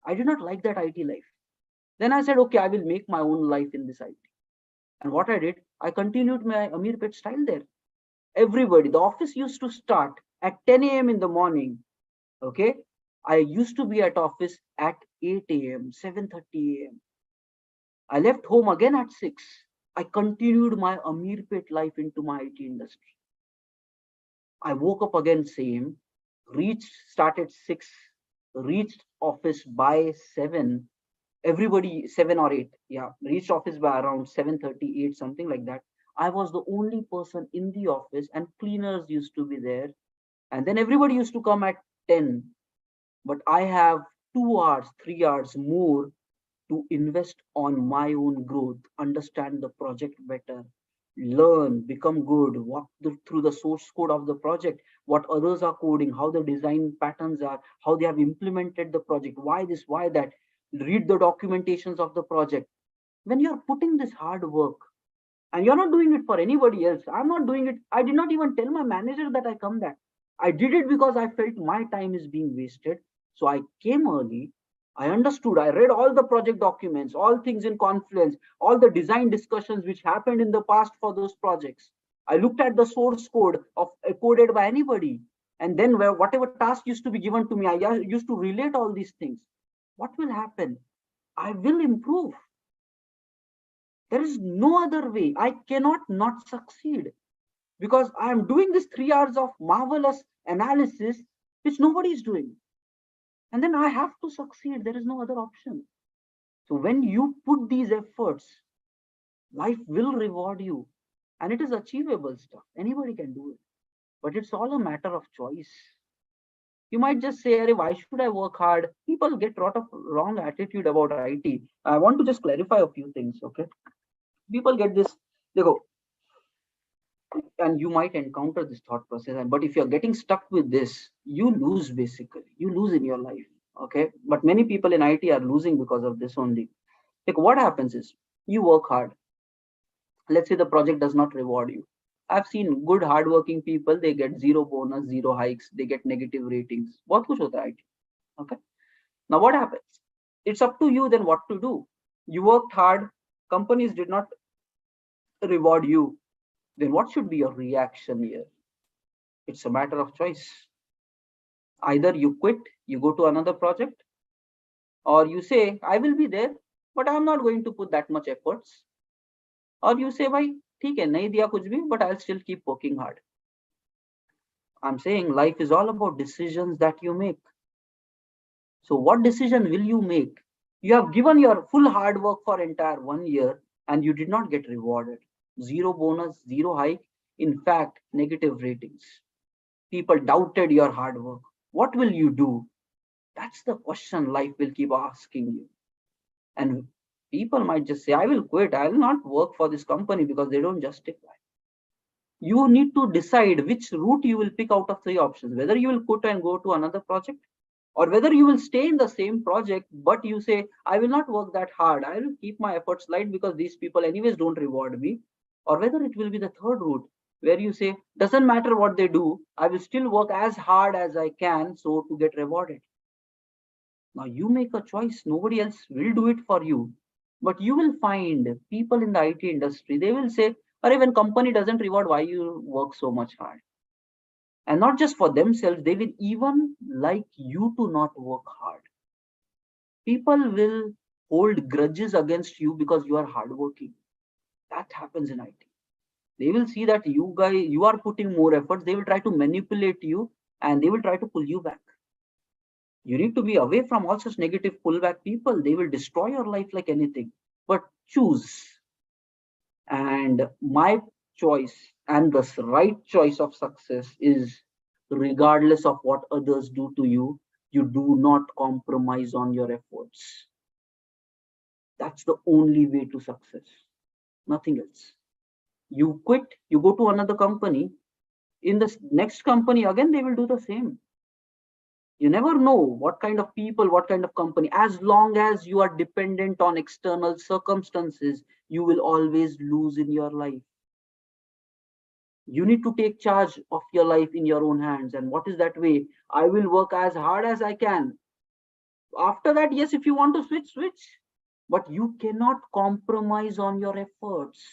I did not like that IT life. Then I said, okay, I will make my own life in this IT. And what I did, I continued my Amirpet style there. Everybody, the office used to start at 10 a.m. in the morning. Okay, I used to be at office at 8 a.m., 7:30 a.m. I left home again at 6. I continued my Amirpet life into my IT industry. I woke up again same, started 6, reached office by 7. Everybody 7 or 8, yeah, reached office by around 7:38, something like that. I was the only person in the office and cleaners used to be there, and then everybody used to come at 10. But I have 2 hours 3 hours more to invest on my own growth, understand the project better, learn, become good, walk through the source code of the project, what others are coding, how the design patterns are, how they have implemented the project, why this, why that, read the documentations of the project. When you're putting this hard work and you're not doing it for anybody else, I'm not doing it. I did not even tell my manager that I come back. I did it because I felt my time is being wasted. So I came early. I understood. I read all the project documents, all things in Confluence, all the design discussions which happened in the past for those projects. I looked at the source code of coded by anybody. And then whatever task used to be given to me, I used to relate all these things. What will happen? I will improve. There is no other way. I cannot not succeed because I am doing this 3 hours of marvelous analysis, which nobody is doing. And then I have to succeed. There is no other option. So when you put these efforts, life will reward you, and it is achievable stuff. Anybody can do it, but it's all a matter of choice. You might just say, why should I work hard? People get a lot of wrong attitude about IT. I want to just clarify a few things, okay? People get this, they go, and you might encounter this thought process, but if you're getting stuck with this, you lose basically. You lose in your life, okay? But many people in IT are losing because of this only. Like what happens is, you work hard. Let's say the project does not reward you. I've seen good hardworking people, they get zero bonus, zero hikes, they get negative ratings. Bahut kuch hota hai IT. Okay. Now what happens? It's up to you then what to do. You worked hard, companies did not reward you. Then what should be your reaction here? It's a matter of choice. Either you quit, you go to another project, or you say, I will be there, but I'm not going to put that much efforts. Or you say, bhai, theek hai, nahi diya kuch bhi, but I'll still keep working hard. I'm saying life is all about decisions that you make. So what decision will you make? You have given your full hard work for entire 1 year and you did not get rewarded. Zero bonus, zero hike. In fact, negative ratings. People doubted your hard work. What will you do? That's the question life will keep asking you. And people might just say, I will quit. I will not work for this company because they don't justify. You need to decide which route you will pick out of 3 options, whether you will quit and go to another project, Or whether you will stay in the same project, but you say, I will not work that hard. I will keep my efforts light because these people anyways don't reward me. Or whether it will be the third route where you say, doesn't matter what they do, I will still work as hard as I can so to get rewarded. Now you make a choice. Nobody else will do it for you. But you will find people in the IT industry, they will say, Arey, when company doesn't reward, why you work so much hard? And not just for themselves, they will even like you to not work hard. People will hold grudges against you because you are hardworking. That happens in IT. They will see that you are putting more efforts. They will try to manipulate you and they will try to pull you back. You need to be away from all such negative pullback people. They will destroy your life like anything. But choose. And my choice and the right choice of success is, regardless of what others do to you, you do not compromise on your efforts. That's the only way to success. Nothing else. You quit, you go to another company. In the next company, again, they will do the same. You never know what kind of people, what kind of company. As long as you are dependent on external circumstances, you will always lose in your life. You need to take charge of your life in your own hands. And what is that way? I will work as hard as I can. After that, yes, if you want to switch, switch. But you cannot compromise on your efforts,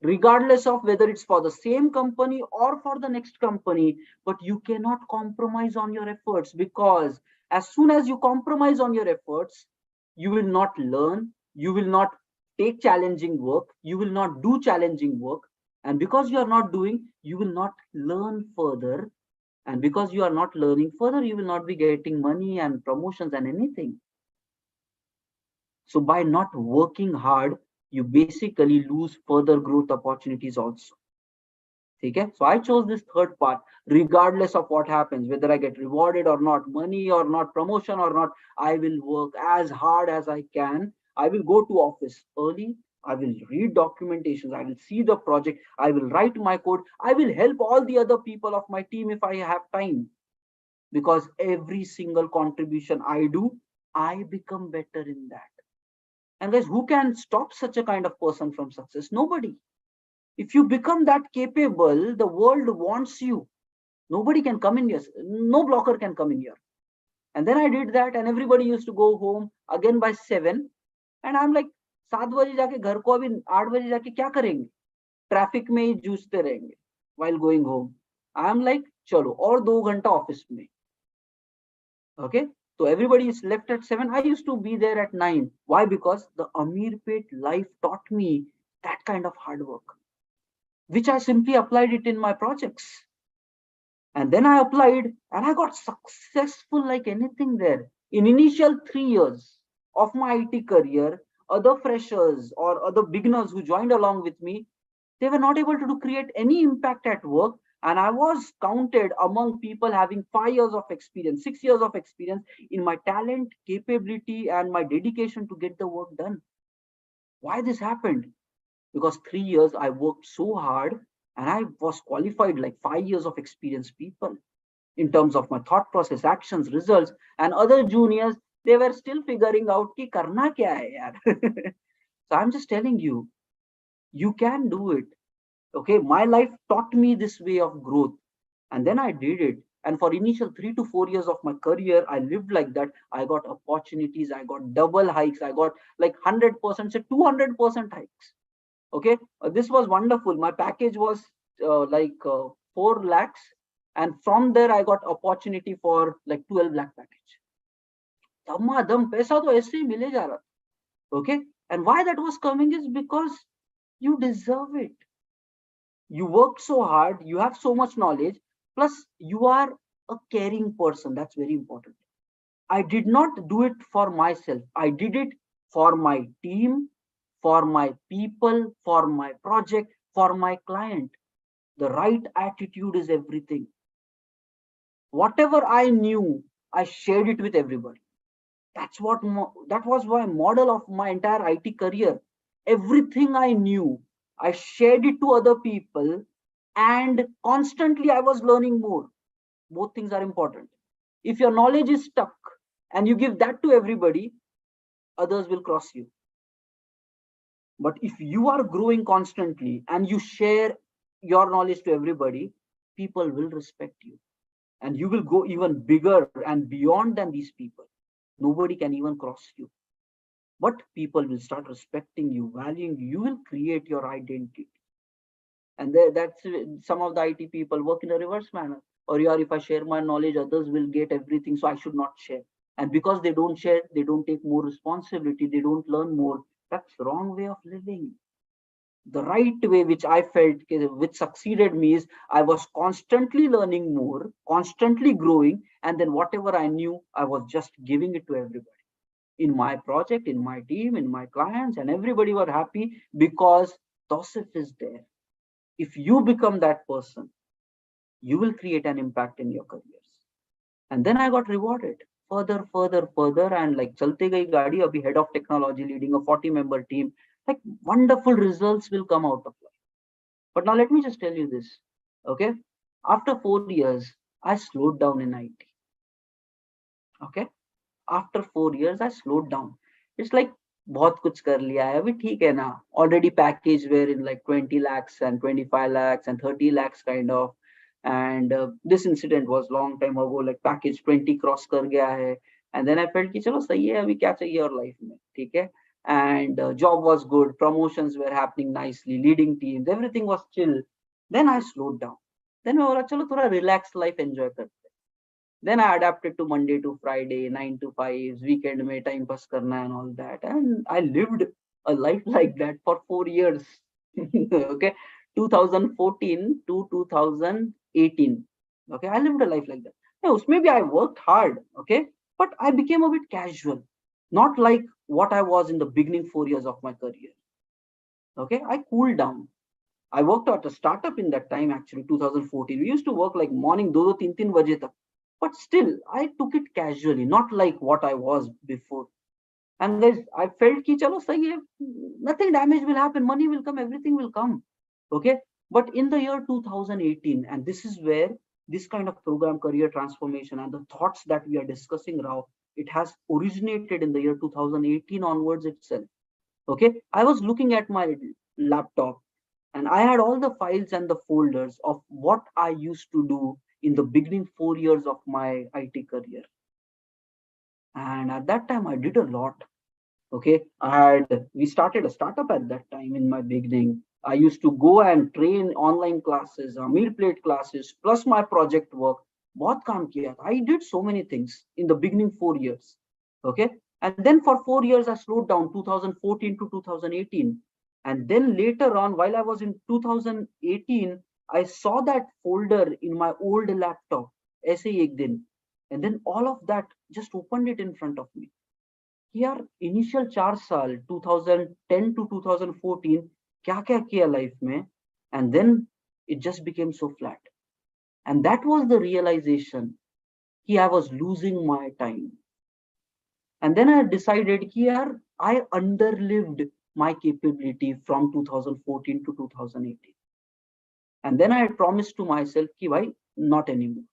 regardless of whether it's for the same company or for the next company. But you cannot compromise on your efforts, because as soon as you compromise on your efforts, you will not learn, you will not take challenging work, you will not do challenging work. And because you are not doing, you will not learn further. And because you are not learning further, you will not be getting money and promotions and anything. So by not working hard, you basically lose further growth opportunities also. Okay? So I chose this third part, regardless of what happens, whether I get rewarded or not, money or not, promotion or not, I will work as hard as I can. I will go to office early. I will read documentations. I will see the project. I will write my code. I will help all the other people of my team if I have time. Because every single contribution I do, I become better in that. And guys, who can stop such a kind of person from success? Nobody. If you become that capable, the world wants you. Nobody can come in here. No blocker can come in here. And then I did that, and everybody used to go home again by 7. And I'm like, 7 बजे जाके घर को अभी 8 बजे जाके क्या करेंगे? Traffic में ही जूझते रहेंगे while going home. I'm like, चलो और 2 घंटा ऑफिस में. Okay, so everybody is left at 7. I used to be there at 9. Why? Because the Amirpet life taught me that kind of hard work, which I simply applied it in my projects. And then I applied and I got successful like anything there. In initial 3 years of my IT career, other freshers or other beginners who joined along with me, they were not able to create any impact at work. And I was counted among people having 5 years of experience, 6 years of experience in my talent, capability, and my dedication to get the work done. Why this happened? Because 3 years I worked so hard and I was qualified like 5 years of experienced people in terms of my thought process, actions, results. And other juniors, they were still figuring out ki karna kya hai yaar. So I'm just telling you, you can do it. Okay, my life taught me this way of growth, and then I did it. And for initial 3 to 4 years of my career, I lived like that. I got opportunities, I got double hikes, I got like 100%, say 200% hikes. Okay, this was wonderful. My package was 4 lakhs, and from there I got opportunity for like 12 lakh package. पैसा तो ऐसे ही मिले जा रहा. Okay, and why that was coming is because you deserve it. You worked so hard, you have so much knowledge, plus you are a caring person. That's very important. I did not do it for myself. I did it for my team, for my people, for my project, for my client. The right attitude is everything. Whatever I knew, I shared it with everybody. That was my model of my entire IT career. Everything I knew, I shared it to other people, and constantly I was learning more. Both things are important. If your knowledge is stuck and you give that to everybody, others will cross you. But if you are growing constantly and you share your knowledge to everybody, people will respect you, and you will go even bigger and beyond than these people. Nobody can even cross you, but people will start respecting you, valuing you. You will create your identity. And that's some of the IT people work in a reverse manner. Or yeah, if I share my knowledge, others will get everything, so I should not share. And because they don't share, they don't take more responsibility, they don't learn more. That's wrong way of living. The right way, which I felt, which succeeded me, is I was constantly learning more, constantly growing, and then whatever I knew, I was just giving it to everybody in my project, in my team, in my clients, and everybody were happy because Tosif is there. If you become that person, you will create an impact in your careers. And then I got rewarded further, further, further, and like chalte gayi gaadi, abhi head of technology leading a 40-member team. Like wonderful results will come out of life. But now let me just tell you this, okay? After 4 years, I slowed down in IT. Okay, after 4 years, I slowed down. It's like बहुत कुछ कर लिया है अभी ठीक है ना already package were in like 20 lakhs and 25 lakhs and 30 lakhs kind of, and this incident was long time ago, like package 20 cross कर गया है. And then I felt कि चलो सही है अभी क्या चाहिए और life में ठीक है. And job was good, promotions were happening nicely, leading teams, everything was chill. Then I slowed down. Then मैं बोला चलो थोड़ा relaxed life enjoy करते. Then I adapted to Monday to Friday, 9 to 5, weekend mein time pass karna and all that. And I lived a life like that for 4 years. Okay, 2014 to 2018. Okay, I lived a life like that. Yes, maybe I worked hard. Okay, but I became a bit casual, not like what I was in the beginning 4 years of my career. Okay, I cooled down. I worked at a startup in that time, actually, 2014. We used to work like morning 2-3 baje tak. But still, I took it casually, not like what I was before. And guys, I felt ki chalo sahi hai, nothing damage will happen, money will come, everything will come. Okay. But in the year 2018, and this is where this kind of program, career transformation, and the thoughts that we are discussing now, it has originated in the year 2018 onwards itself. Okay. I was looking at my laptop and I had all the files and the folders of what I used to do in the beginning 4 years of my IT career. And at that time, I did a lot. Okay, we started a startup at that time in my beginning. I used to go and train online classes, meal plate classes, plus my project work. बहुत काम किया. I did so many things in the beginning 4 years. Okay, and then for 4 years, I slowed down 2014 to 2018. And then later on, while I was in 2018, I saw that folder in my old laptop, ऐसे ही एक दिन, and then all of that just opened it in front of me. यार initial 4 साल 2010 to 2014 क्या क्या किया life में, and then it just became so flat. And that was the realization कि I was losing my time. And then I decided कि यार I underlived my capability from 2014 to 2018. And then I promised to myself कि भाई not anymore.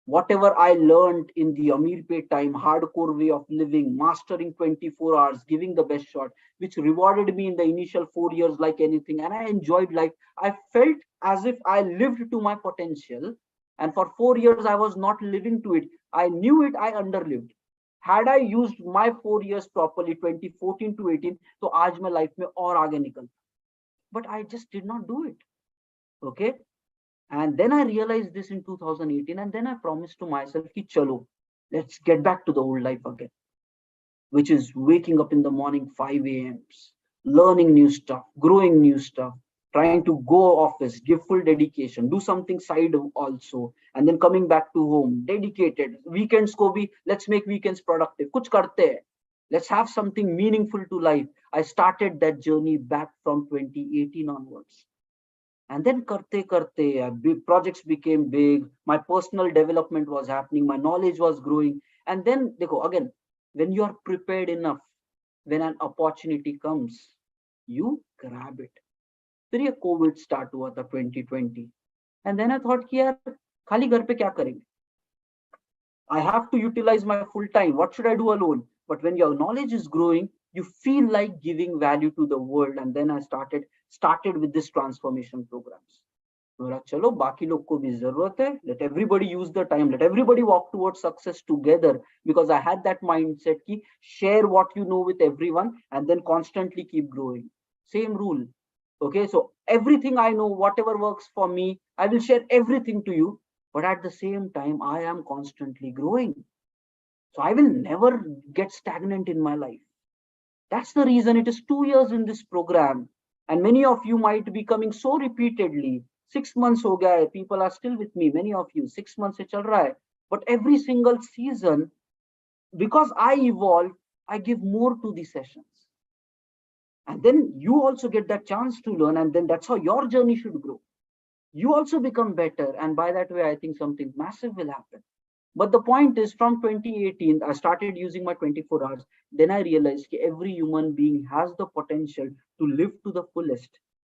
Whatever I learned in the Amir Pay time, hardcore way of living, mastering 24 hours, giving the best shot, which rewarded me in the initial 4 years like anything. And I enjoyed life. I felt as if I lived to my potential. And for 4 years, I was not living to it. I knew it, I underlived. Had I used my 4 years properly, 2014 to 18, so आज मैं life में और आगे निकल. But I just did not do it. Okay. And then I realized this in 2018, and then I promised to myself ki chalo, let's get back to the old life again, which is waking up in the morning 5 a.m., learning new stuff, growing new stuff, trying to go office, give full dedication, do something side also, and then coming back to home, dedicated. Weekends ko bhi, let's make weekends productive. Kuch karte hai. Let's have something meaningful to life. I started that journey back from 2018 onwards. And then projects became big, my personal development was happening, my knowledge was growing. And then again, when you are prepared enough, when an opportunity comes, you grab it. फिर ये COVID start हुआ था 2020. And then I thought कि यार खाली घर पे क्या करेंगे. I have to utilize my full time. What should I do alone? But when your knowledge is growing, you feel like giving value to the world. And then I started with this transformation programs. बोला चलो बाकी लोग को भी जरूरत है, let everybody use the time, let everybody walk towards success together, because I had that mindset ki share what you know with everyone and then constantly keep growing. Same rule. Okay, so everything I know, whatever works for me, I will share everything to you, but at the same time I am constantly growing, so I will never get stagnant in my life. That's the reason it is 2 years in this program. And many of you might be coming so repeatedly. 6 months ho gaya hai, people are still with me. Many of you, 6 months se chal raha hai. But every single season, because I evolve, I give more to the sessions. And then you also get that chance to learn. And then that's how your journey should grow. You also become better. And by that way, I think something massive will happen. But the point is, from 2018, I started using my 24 hours. Then I realized that every human being has the potential to live to the fullest.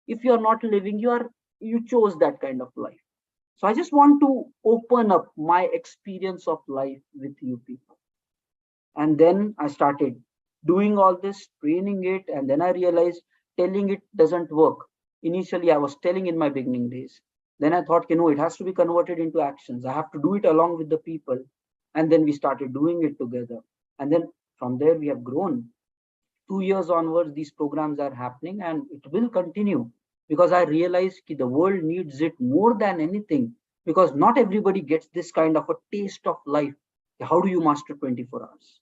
If you are not living, you chose that kind of life. So I just want to open up my experience of life with you people. And then I started doing all this, training it, and then I realized telling it doesn't work. Initially, I was telling in my beginning days. Then I thought, it has to be converted into actions. I have to do it along with the people. And then we started doing it together. And then from there, we have grown. 2 years onwards, these programs are happening and it will continue, because I realized that the world needs it more than anything, because not everybody gets this kind of a taste of life. How do you master 24 hours?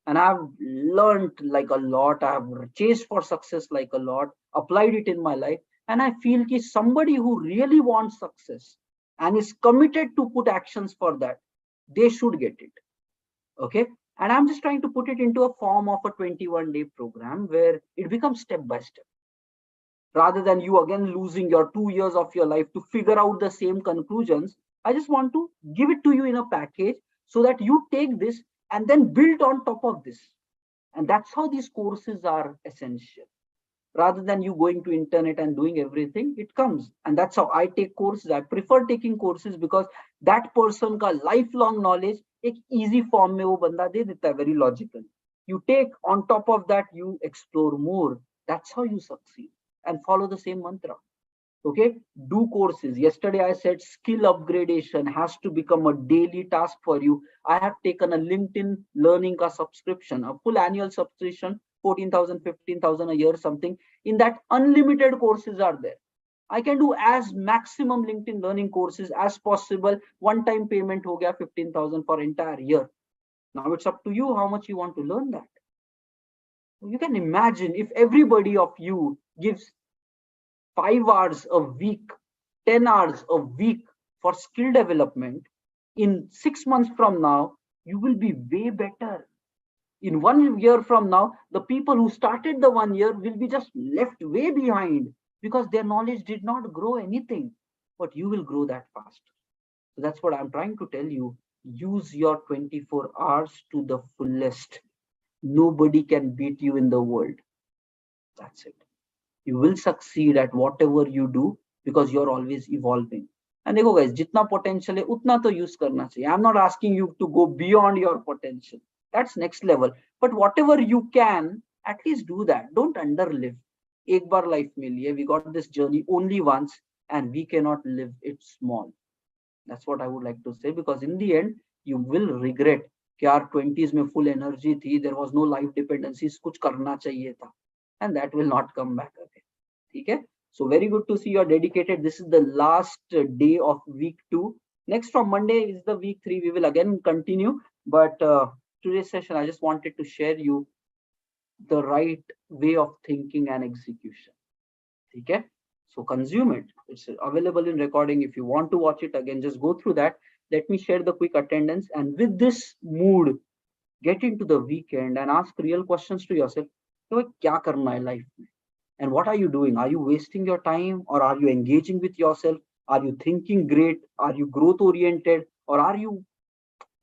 And I've learned like a lot. I've chased for success like a lot, applied it in my life. And I feel that somebody who really wants success and is committed to put actions for that, they should get it. Okay. And I'm just trying to put it into a form of a 21-day program where it becomes step by step. Rather than you again losing your 2 years of your life to figure out the same conclusions, I just want to give it to you in a package so that you take this and then build on top of this. And that's how these courses are essential. Rather than you going to internet and doing everything, it comes. And that's how I take courses. I prefer taking courses because that person ka lifelong knowledge ek easy form mein wo banda de deta hai, very logical. You take on top of that, you explore more. That's how you succeed. And follow the same mantra. Okay, do courses. Yesterday I said skill upgradation has to become a daily task for you. I have taken a LinkedIn learning ka subscription, a full annual subscription, 14,000, 15,000 a year, something. In that, unlimited courses are there. I can do as maximum LinkedIn learning courses as possible. One time payment ho gaya 15,000 for entire year. Now it's up to you how much you want to learn that. You can imagine if everybody of you gives 5 hours a week, 10 hours a week for skill development, in 6 months from now, you will be way better. In 1 year from now, the people who started the 1 year will be just left way behind because their knowledge did not grow anything, but you will grow that fast. So that's what I'm trying to tell you. Use your 24 hours to the fullest. Nobody can beat you in the world. That's it. You will succeed at whatever you do because you're always evolving. And देखो guys, जितना potential है उतना तो use करना चाहिए. I'm not asking you to go beyond your potential. That's next level. But whatever you can, at least do that. Don't underlive. एक बार life में लिए, we got this journey only once and we cannot live it small. That's what I would like to say, because in the end, you will regret कि यार 20s में full energy थी, there was no life dependencies, कुछ करना चाहिए था. And that will not come back again. Okay, so very good to see you're dedicated. This is the last day of week 2. Next from Monday is the week 3. We will again continue, but today's session I just wanted to share you the right way of thinking and execution. Okay, so consume it. It's available in recording. If you want to watch it again, just go through that. Let me share the quick attendance, and with this mood, get into the weekend and ask real questions to yourself. क्या करना है life में? And what are you doing? Are you wasting your time, or are you engaging with yourself? Are you thinking great? Are you growth oriented, or are you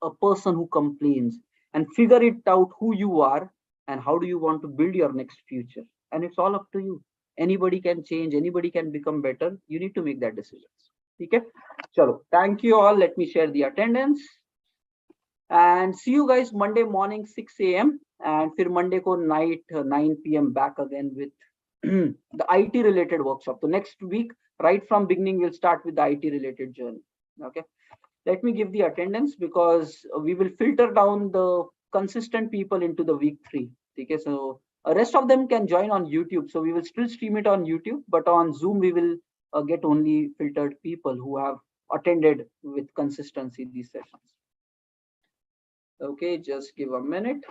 a person who complains? And figure it out who you are and how do you want to build your next future. And it's all up to you. Anybody can change, anybody can become better. You need to make that decision. Okay, chalo, thank you all. Let me share the attendance. And see you guys Monday morning 6 a.m. and फिर Monday को night 9 p.m. back again with the IT related workshop. So next week, right from beginning, we'll start with the IT related journey. Okay. Let me give the attendance because we will filter down the consistent people into the week 3. Okay. So rest of them can join on YouTube. So we will still stream it on YouTube, but on Zoom we will get only filtered people who have attended with consistency these sessions. Okay, just give a minute.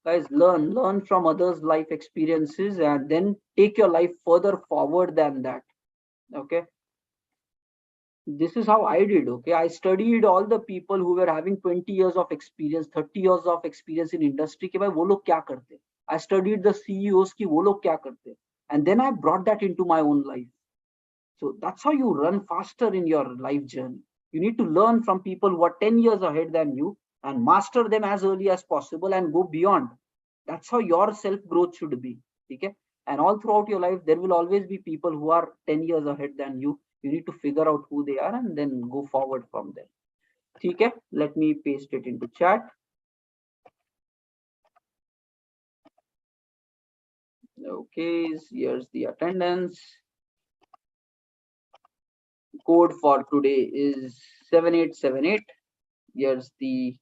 Guys, learn from others' life experiences and then take your life further forward than that. Okay. This is how I did. Okay. I studied all the people who were having 20 years of experience, 30 years of experience in industry. कि भाई वो लोग क्या करते? I studied the CEOs की वो लोग क्या करते? And then I brought that into my own life. So that's how you run faster in your life journey. You need to learn from people who are 10 years ahead than you and master them as early as possible and go beyond. That's how your self growth should be. Okay. And all throughout your life, there will always be people who are 10 years ahead than you. You need to figure out who they are and then go forward from there. Okay. Let me paste it into chat. Okay. Here's the attendance. Code for today is 7878. Here's the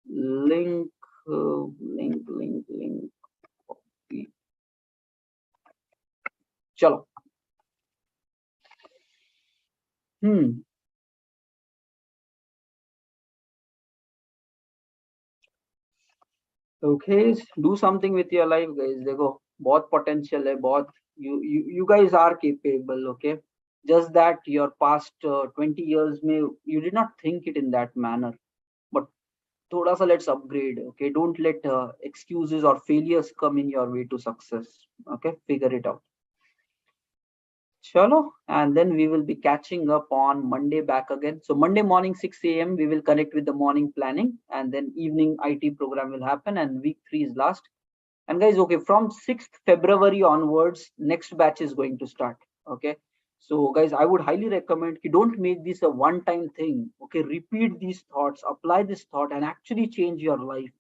link. Link. Copy. Chalo. Okay, do something with your life, guys. देखो बहुत potential है, बहुत you guys are capable. Okay, just that your past 20 years में you did not think it in that manner. But थोड़ा सा let's upgrade. Okay, don't let excuses or failures come in your way to success. Okay, figure it out. Chalo, and then we will be catching up on Monday back again. So Monday morning 6 a.m. we will connect with the morning planning, and then evening IT program will happen, and week 3 is last. And guys, okay, from 6th February onwards, next batch is going to start. Okay. So guys, I would highly recommend you don't make this a one-time thing. Okay, repeat these thoughts, apply this thought, and actually change your life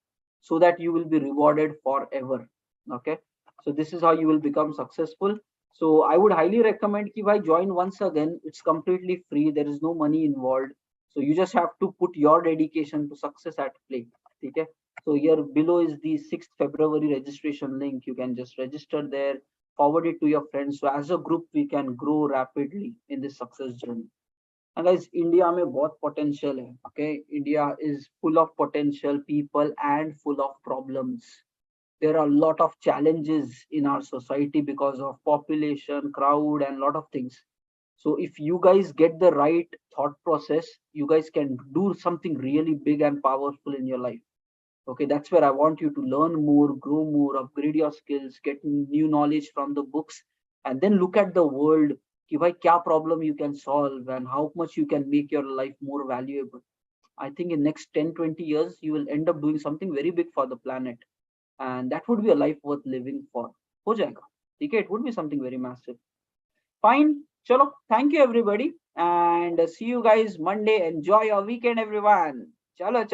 so that you will be rewarded forever. Okay. So this is how you will become successful. So I would highly recommend if I join once again, it's completely free. There is no money involved. So you just have to put your dedication to success at play. Okay. So here below is the 6th February registration link. You can just register there, forward it to your friends. So as a group, we can grow rapidly in this success journey. And guys, India में बहुत potential है. Okay, India is full of potential people and full of problems. There are a lot of challenges in our society because of population, crowd, and a lot of things. So if you guys get the right thought process, you guys can do something really big and powerful in your life. Okay, that's where I want you to learn more, grow more, upgrade your skills, get new knowledge from the books, and then look at the world. Ki bhai, kya problem you can solve and how much you can make your life more valuable. I think in next 10-20 years, you will end up doing something very big for the planet. And that would be a life worth living for. Ho jayega. Okay, it would be something very massive. Fine. Chalo. Thank you, everybody. And see you guys Monday. Enjoy your weekend, everyone. Chalo.